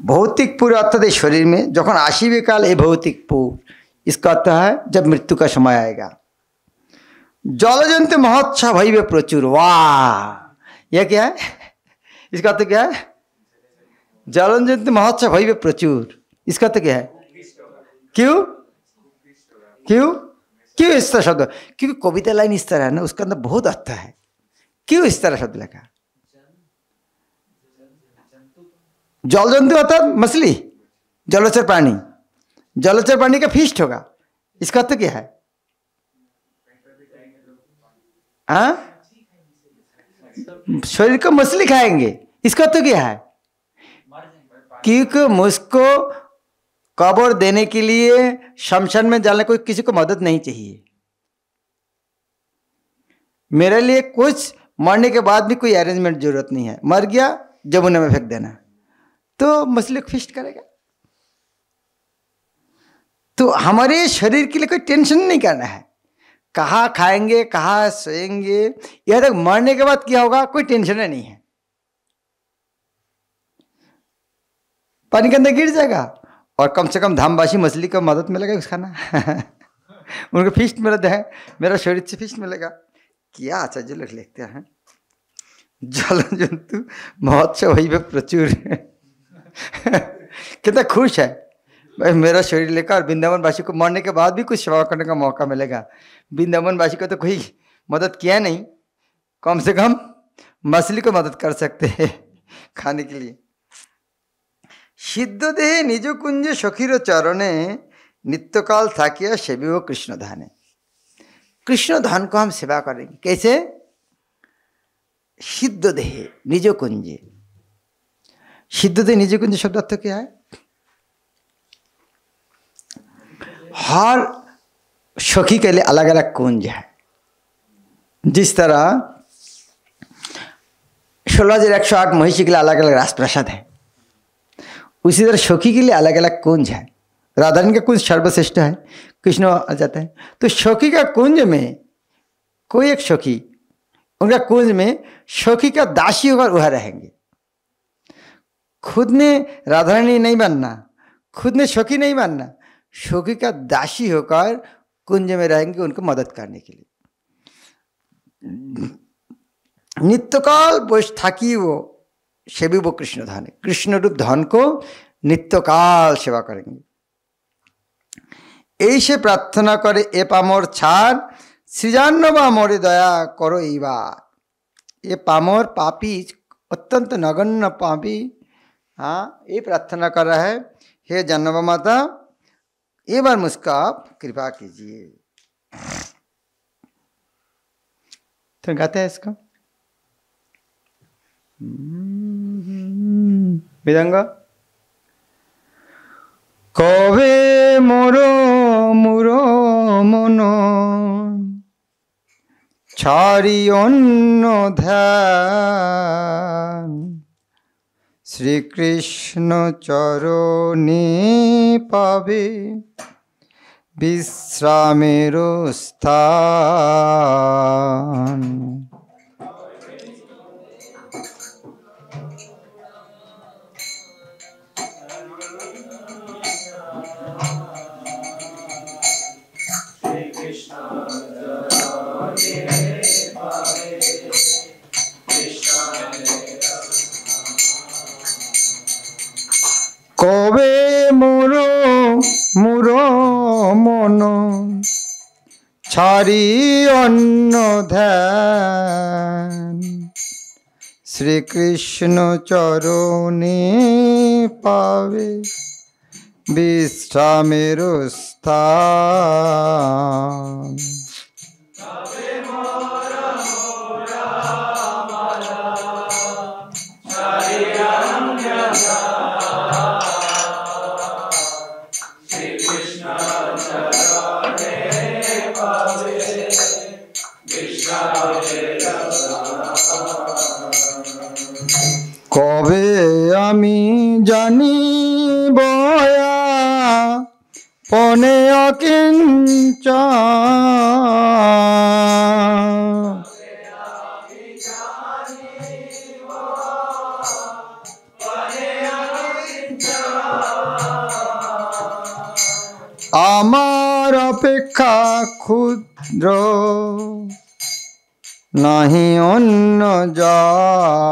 भौतिकपुर अर्थात शरीर में जखन आशीबे काल ए भौतिकपुर, इसका अर्थ है जब मृत्यु का समय आएगा। जलजंत महोत्सव भइबे प्रचुर। वाह, यह क्या है? इसका अर्थ क्या है? जलजंत महोत्सव भइबे प्रचुर, इसका अर्थ क्या है? क्यों क्यों क्यों इस तरह शब्द? क्योंकि कविता लाइन इस तरह है ना, उसका अंदर बहुत अर्थ है। क्यों इस तरह शब्द लगा? जल जंतु अर्थात मछली, जलचर प्राणी, जलचर प्राणी का फीस्ट होगा, इसका अर्थ क्या है? हाँ, शरीर को मछली खाएंगे, इसका तो क्या है? क्योंकि मुझको कब्र देने के लिए शमशान में जाने कोई किसी को मदद नहीं चाहिए। मेरे लिए कुछ मरने के बाद भी कोई अरेंजमेंट जरूरत नहीं है। मर गया जमुना में फेंक देना, तो मछली को फिस्ट करेगा। तो हमारे शरीर के लिए कोई टेंशन नहीं करना है, कहाँ खाएंगे कहाँ सोएंगे, यह तक मरने के बाद क्या होगा कोई टेंशन नहीं है। पानी के अंदर गिर जाएगा और कम से कम धामवासी मछली को मदद मिलेगा उस खाना उनको फिस्ट मिलता है, मेरा शरीर से फिस्ट मिलेगा। क्या अच्छा जो लोग लिखते हैं, जल जंतु महोत्सव वही प्रचुर कितना खुश है भाई, मेरा शरीर लेकर वृंदावन वासी को मरने के बाद भी कुछ सेवा करने का मौका मिलेगा। वृंदावन वासी को तो कोई मदद किया नहीं, कम से कम मछली को मदद कर सकते हैं खाने के लिए। सिद्ध देह निज कुंज सखीर चरणे नित्यकाल थाकिया सेवी कृष्ण धाने। कृष्ण धन को हम सेवा करेंगे कैसे? सिद्ध देह निज कुंज। सिद्ध देह निज कुंज शब्द अर्थ क्या है? हर सखी के लिए अलग अलग कुंज है। जिस तरह 16,108 महिषी के लिए अलग अलग राजप्रसाद है, उसी तरह सखी के लिए अलग अलग कुंज है। राधा रानी का कुंज सर्वश्रेष्ठ है, कृष्ण आ जाता है। तो सखी का कुंज में कोई एक सखी, उनका कुंज में सखी का दासी होकर वह रहेंगे। खुद ने राधा रानी नहीं बनना, खुद ने सखी नहीं बनना, सखी का दासी होकर कुंज में रहेंगे उनको मदद करने के लिए। नित्यकाल बस थाकी वो सेवी वो कृष्ण धन, कृष्ण रूप धन को नित्यकाल सेवा करेंगे। ऐसे प्रार्थना करे ए पामर छाड़ सृजान्न बा मोरे दया करो ई बार। ये पामर पापी अत्यंत नगण्य पापी, हाँ, ये प्रार्थना कर रहा है, हे जन्नबा माता एक बार मुझका आप कृपा कीजिए। तो गाते हैं इसको मृदंग। कवे मोरो मुरो मनो छाड़ी अन्न ध्यान श्री कृष्ण चरणे पावे विश्रामेर स्थान। कवे मोरो मुरो मनो छाड़ी अन्न ध्यान श्री कृष्ण चरणे पावे विश्रामेर स्थान। कबे आमी जानी बया पने अकिंचन आमार अपेक्षा क्षुद्र नहीं अन्न जान।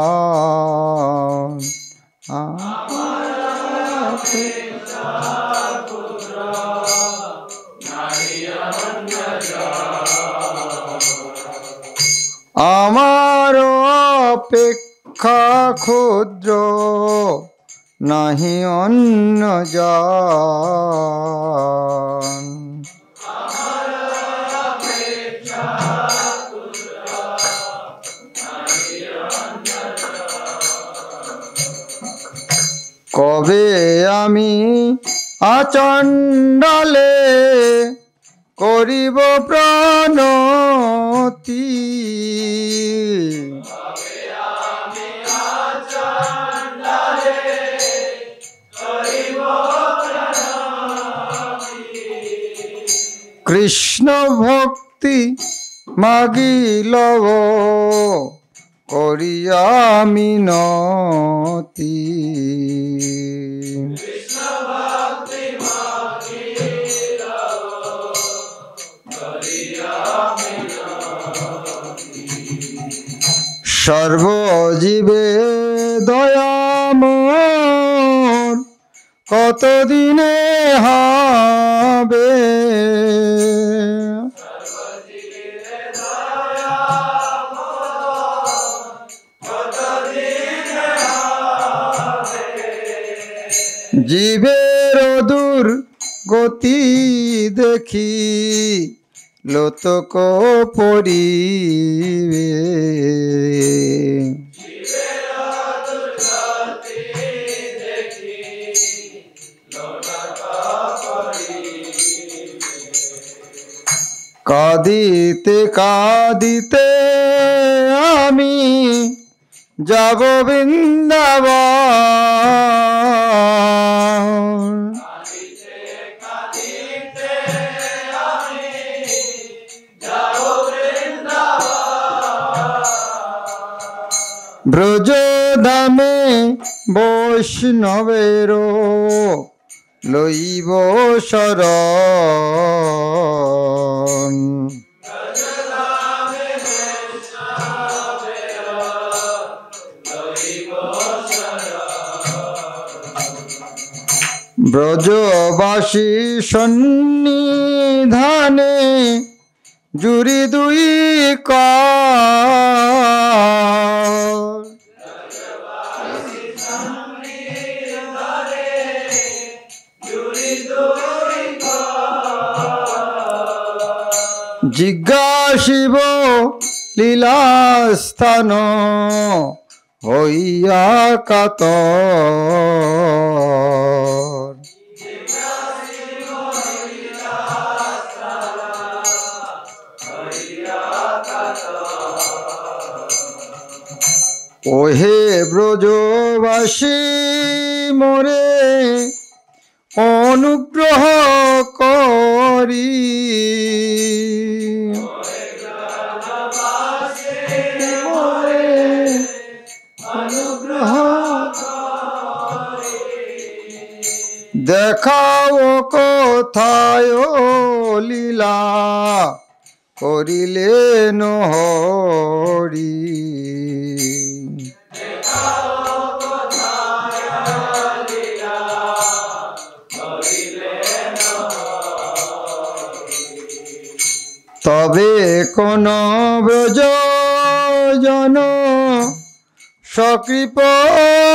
आमार अपेक्षा क्षुद्र नहीं अन्न जान। কবে আমি আচণ্ডালে করিব প্রণতি, কৃষ্ণ ভক্তি মাগিলব করিয়া মিনতি। সর্বজীবে দয়াময় কতদিনে হবে, জীবের দূর গতি দেখি লোতক পরিবে, কাঁদিতে কাঁদিতে আমি যাব বৃন্দাবন, ব্রজধামে বৈষ্ণবের লইব শরণ, ব্রজবাসী সন্নিধানে জুরি দুই কর, জিজ্ঞাসিব লীলাস্থান হইয়া কাতর, ওহে ব্রজবাসী মোরে অনুগ্রহ করি, অনুগ্রহ দেখাও কোথায় লীলা করিলেন হরি, তবে কোন ব্রজজন সকৃপ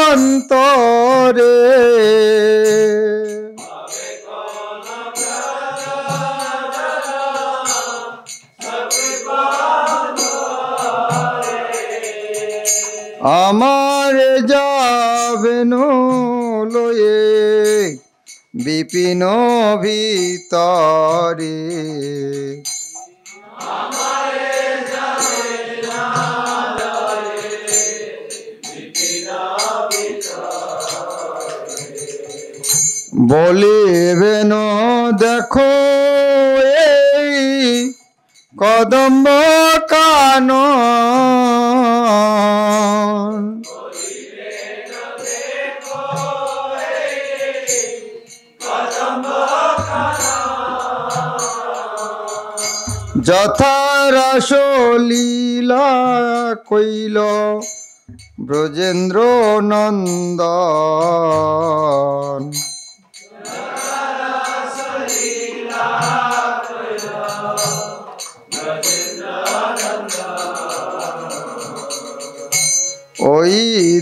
অন্তরে, আমার যাবেন লয়ে বিপিন ভিতরে, বলিবেন দেখো এই কদম্ব কানন, যথা রাস লীলা কইল ব্রজেন্দ্র নন্দন, ওই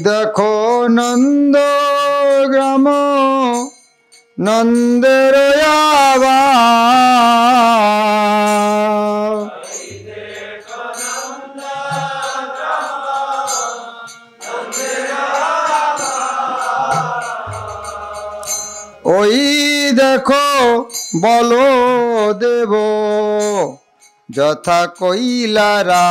দেখো নন্দ গ্রাম নন্দের আবাস, দেখো বলো দেব যথা কইলারা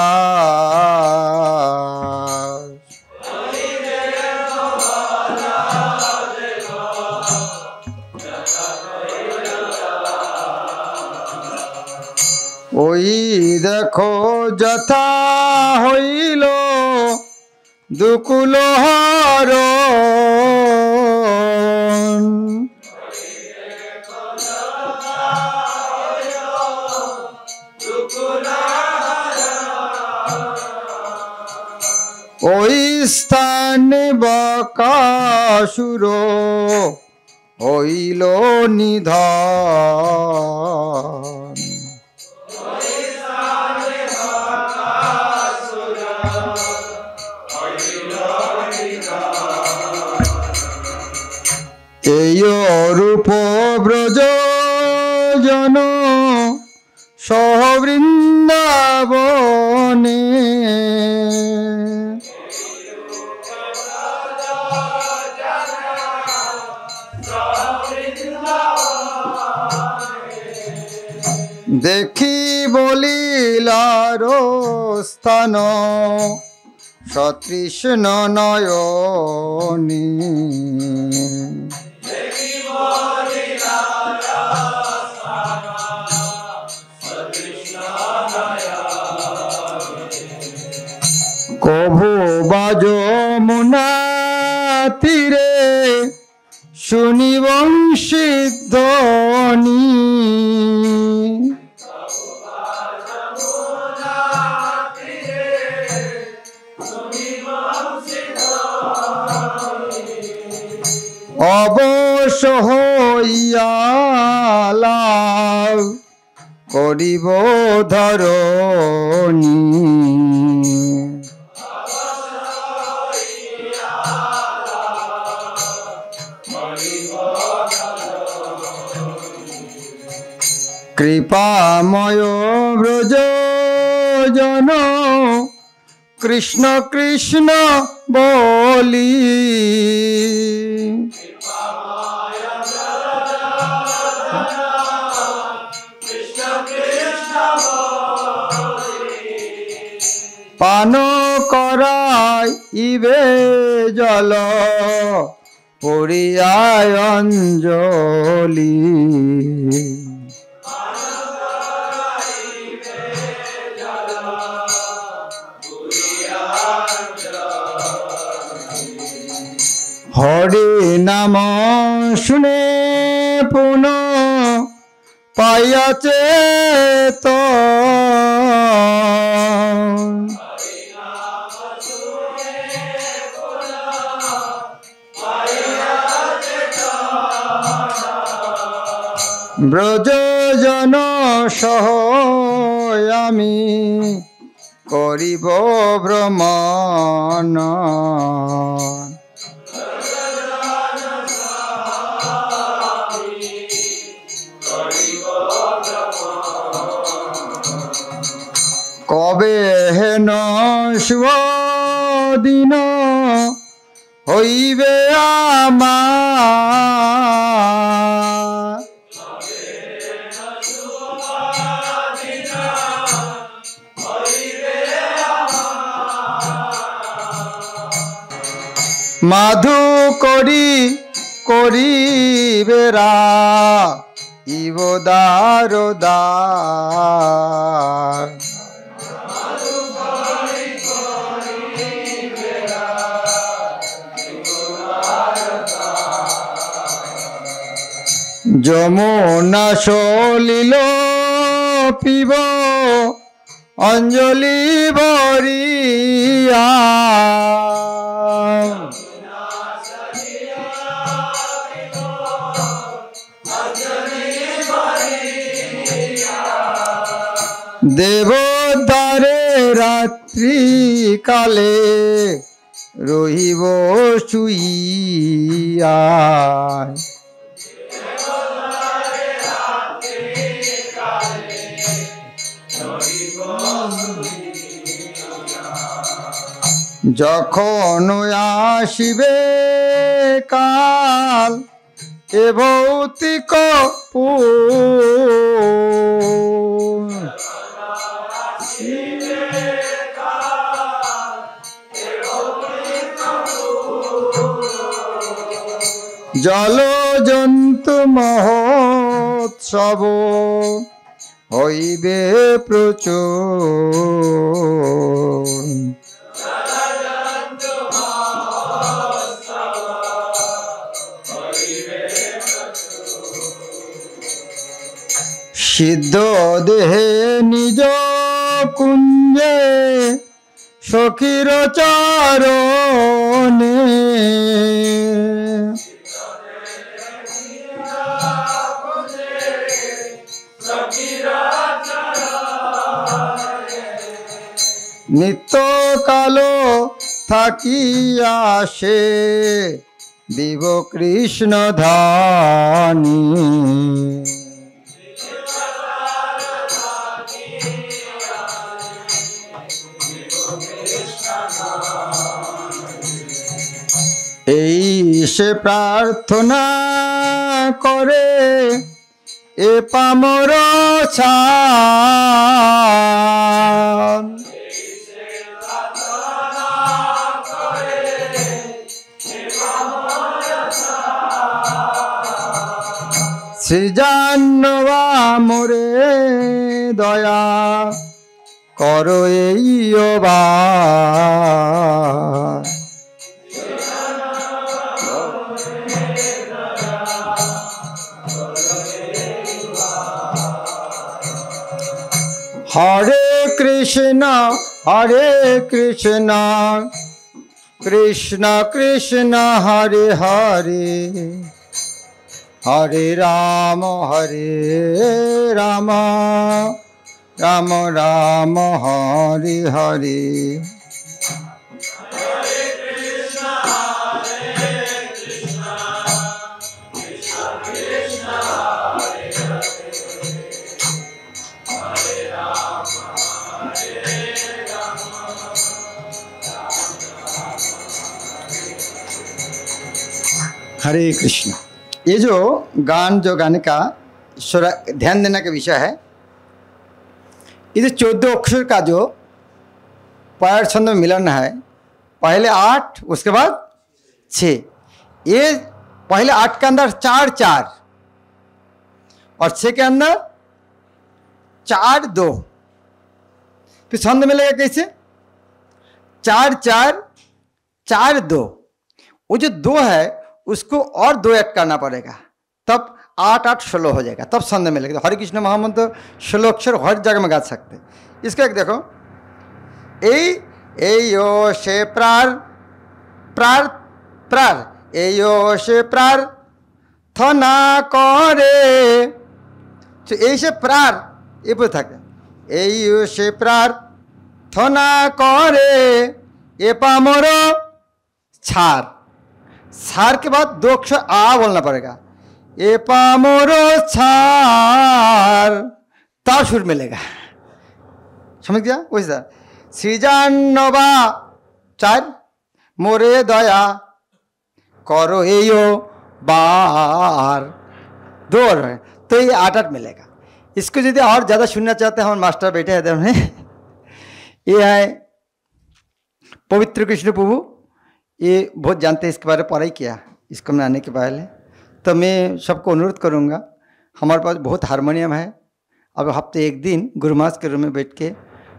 ওই দেখো যথা হইল দুকুল হরণ ওই স্থানে বকাসুর হইল নিধন এই রূপ ব্রজ জন সহবৃন্দাবনে দেখি বলিলার স্থান সতৃষ্ণ নয়নী কভু বাজ মুনা তীরে শুনি বংশীধ্বনি অবশ্য হইয়া লাভ করিব ধরণী কৃপাময় ব্রজ জন কৃষ্ণ কৃষ্ণ বলি পান করাইবে জল পড়িয়ায় অঞ্জলি হরি নাম শুনে পুন পাইয়াছে তো ব্রজ জন সহ আমি করিব ভ্রমণ কবে হেন শুভ দিন হইবে আমার মাধু করিবেরা ইবদার দার যমুনা সলিল পিব অঞ্জলি ভরিয়া দেবদ্বারে রাত্রি কালে রহিব শুইয়া যখন আসিবে কাল এ ভৌতিক জল জন্তু মহোৎসব হইবে প্রচুর। সিদ্ধ দেহে নিজ কুঞ্জে সখীর চরণে নিত্য কালো থাকিয়া সে দিব কৃষ্ণ ধানী। এই সে প্রার্থনা করে এ পামর ছান। শ্রীজান্নবা মোরে দয়া করো এই বা হরে কৃষ্ণ কৃষ্ণ কৃষ্ণ হরে হরে হরে রাম রাম রাম হরে হরে। हरे कृष्ण। ये जो गान जो गाने का ध्यान देने का विषय है, ये जो 14 अक्षर का जो पैर छंद में मिलन है, पहले 8 उसके बाद 6। ये पहले 8 के अंदर 4 4 और 6 के अंदर 4 2। फिर छंद मिलेगा कैसे? 4 4 4 2। वो जो 2 है उसको और 2 ऐड करना पड़ेगा, तब 8 8 16 हो जाएगा, तब छंद मिलेगा। तो हरे कृष्ण महामंत्र 16 अक्षर हर जगह में गा सकते। इसका एक देखो, ए यो से प्रार प्रार प्रार, ए यो से प्रार थना करे, तो ए से प्रार ये बोल থাকে, ए यो से प्रार थना करे ए पामरो छार। सार के बाद 2 अक्षर आ बोलना पड़ेगा, ए पामोरो छार, ता सुर मिलेगा। समझ गया? वैसा सृजान्नवा 4 मोरे दया करो एयो बार 2 और है, तो ये 8 8 मिलेगा। इसको यदि और ज़्यादा सुनना चाहते हैं, हमारे मास्टर बैठे हैं में, ये है पवित्र कृष्ण प्रभु, ये बहुत जानते हैं, इसके बारे में पढ़ाई किया इसको में आने के पहले। तो मैं सबको अनुरोध करूँगा, हमारे पास बहुत हारमोनियम है, अब हफ्ते एक दिन गुरुमास के रूम में बैठ के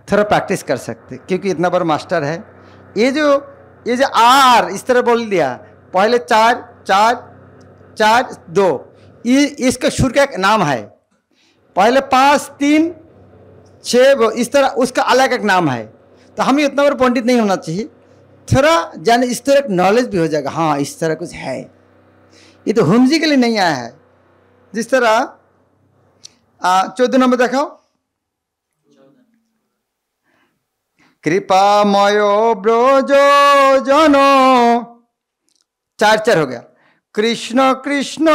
थोड़ा प्रैक्टिस कर सकते, क्योंकि इतना बड़ा मास्टर है। ये जो आर इस तरह बोल दिया, पहले 4 4 4 2, ये इसका सुर का एक नाम है। पहले 5 3 6 इस तरह उसका अलग एक नाम है। तो हमें इतना बड़ा पंडित नहीं होना चाहिए, थोड़ा जाने इस तरह नॉलेज भी हो जाएगा, हाँ इस तरह कुछ है। ये तो हुमजी के लिए नहीं आया है। जिस तरह 14 नंबर देखाओ, कृपामय ब्रज जनो 4 4 हो गया, कृष्ण कृष्ण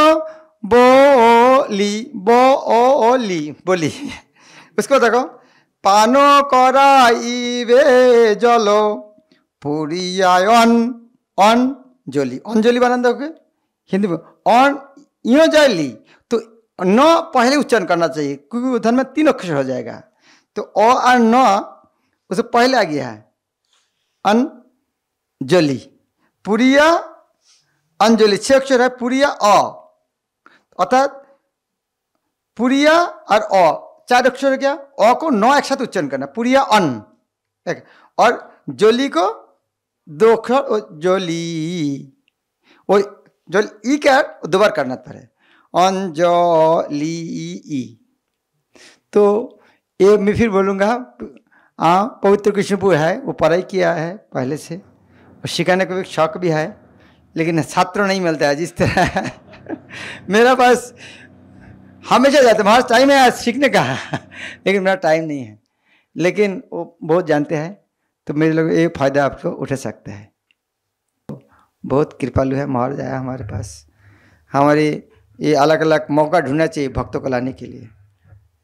बोली बोली बोली। उसको देखो, पानो कराइबे जलो पुरियायन अंजलि, अंजलि बानान दोगे हिंदी में, अन यो जाइली, तो न पहले उच्चारण करना चाहिए, क्योंकि उधर में 3 अक्षर हो जाएगा। तो अ और न उससे पहले आ गया है अंजलि, पुरिया अंजलि 6 अक्षर है, पुरिया अ, अर्थात पुरिया और अ 4 अक्षर क्या, अ को 9 एक साथ उच्चारण करना, पुरिया अन, और जोली को 2 अक्षर जोली, वो जो ई क्या 2 बार करना पड़े, अंजलि ई। तो ये मैं फिर बोलूँगा, पवित्र कृष्णपुर है, वो पढ़ाई किया है पहले से, और सिखाने का भी शौक भी है, लेकिन छात्र नहीं मिलता है जिस तरह मेरा पास हमेशा जाते, हमारा टाइम है आज सीखने का लेकिन मेरा टाइम नहीं है, लेकिन वो बहुत जानते हैं, तो मेरे लोग ये फायदा आपको उठा सकते हैं। बहुत कृपालु है महाराज आया हमारे पास, हमारे ये अलग अलग मौका ढूंढना चाहिए भक्तों को लाने के लिए।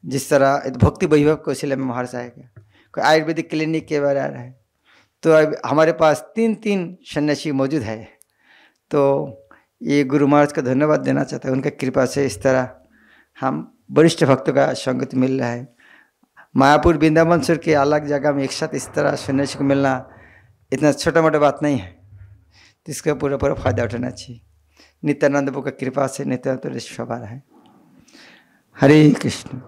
जिस तरह भक्ति वैभव कौशल्या में महाराज आएगा, कोई आयुर्वेदिक क्लिनिक के बारे आ रहा है, तो अब हमारे पास 3 सन्यासी मौजूद है। तो ये गुरु महाराज का धन्यवाद देना चाहता है, उनका कृपा से इस तरह हम वरिष्ठ भक्तों का संगत मिल रहा है। मायापुर वृंदावन सुर के अलग जगह में एक साथ इस तरह सन्यासी को मिलना इतना छोटा मोटा बात नहीं है, तो इसका पूरा फायदा उठाना चाहिए। नित्यानंद बाबू का कृपा से नित्यानंद सवार है। हरे कृष्ण।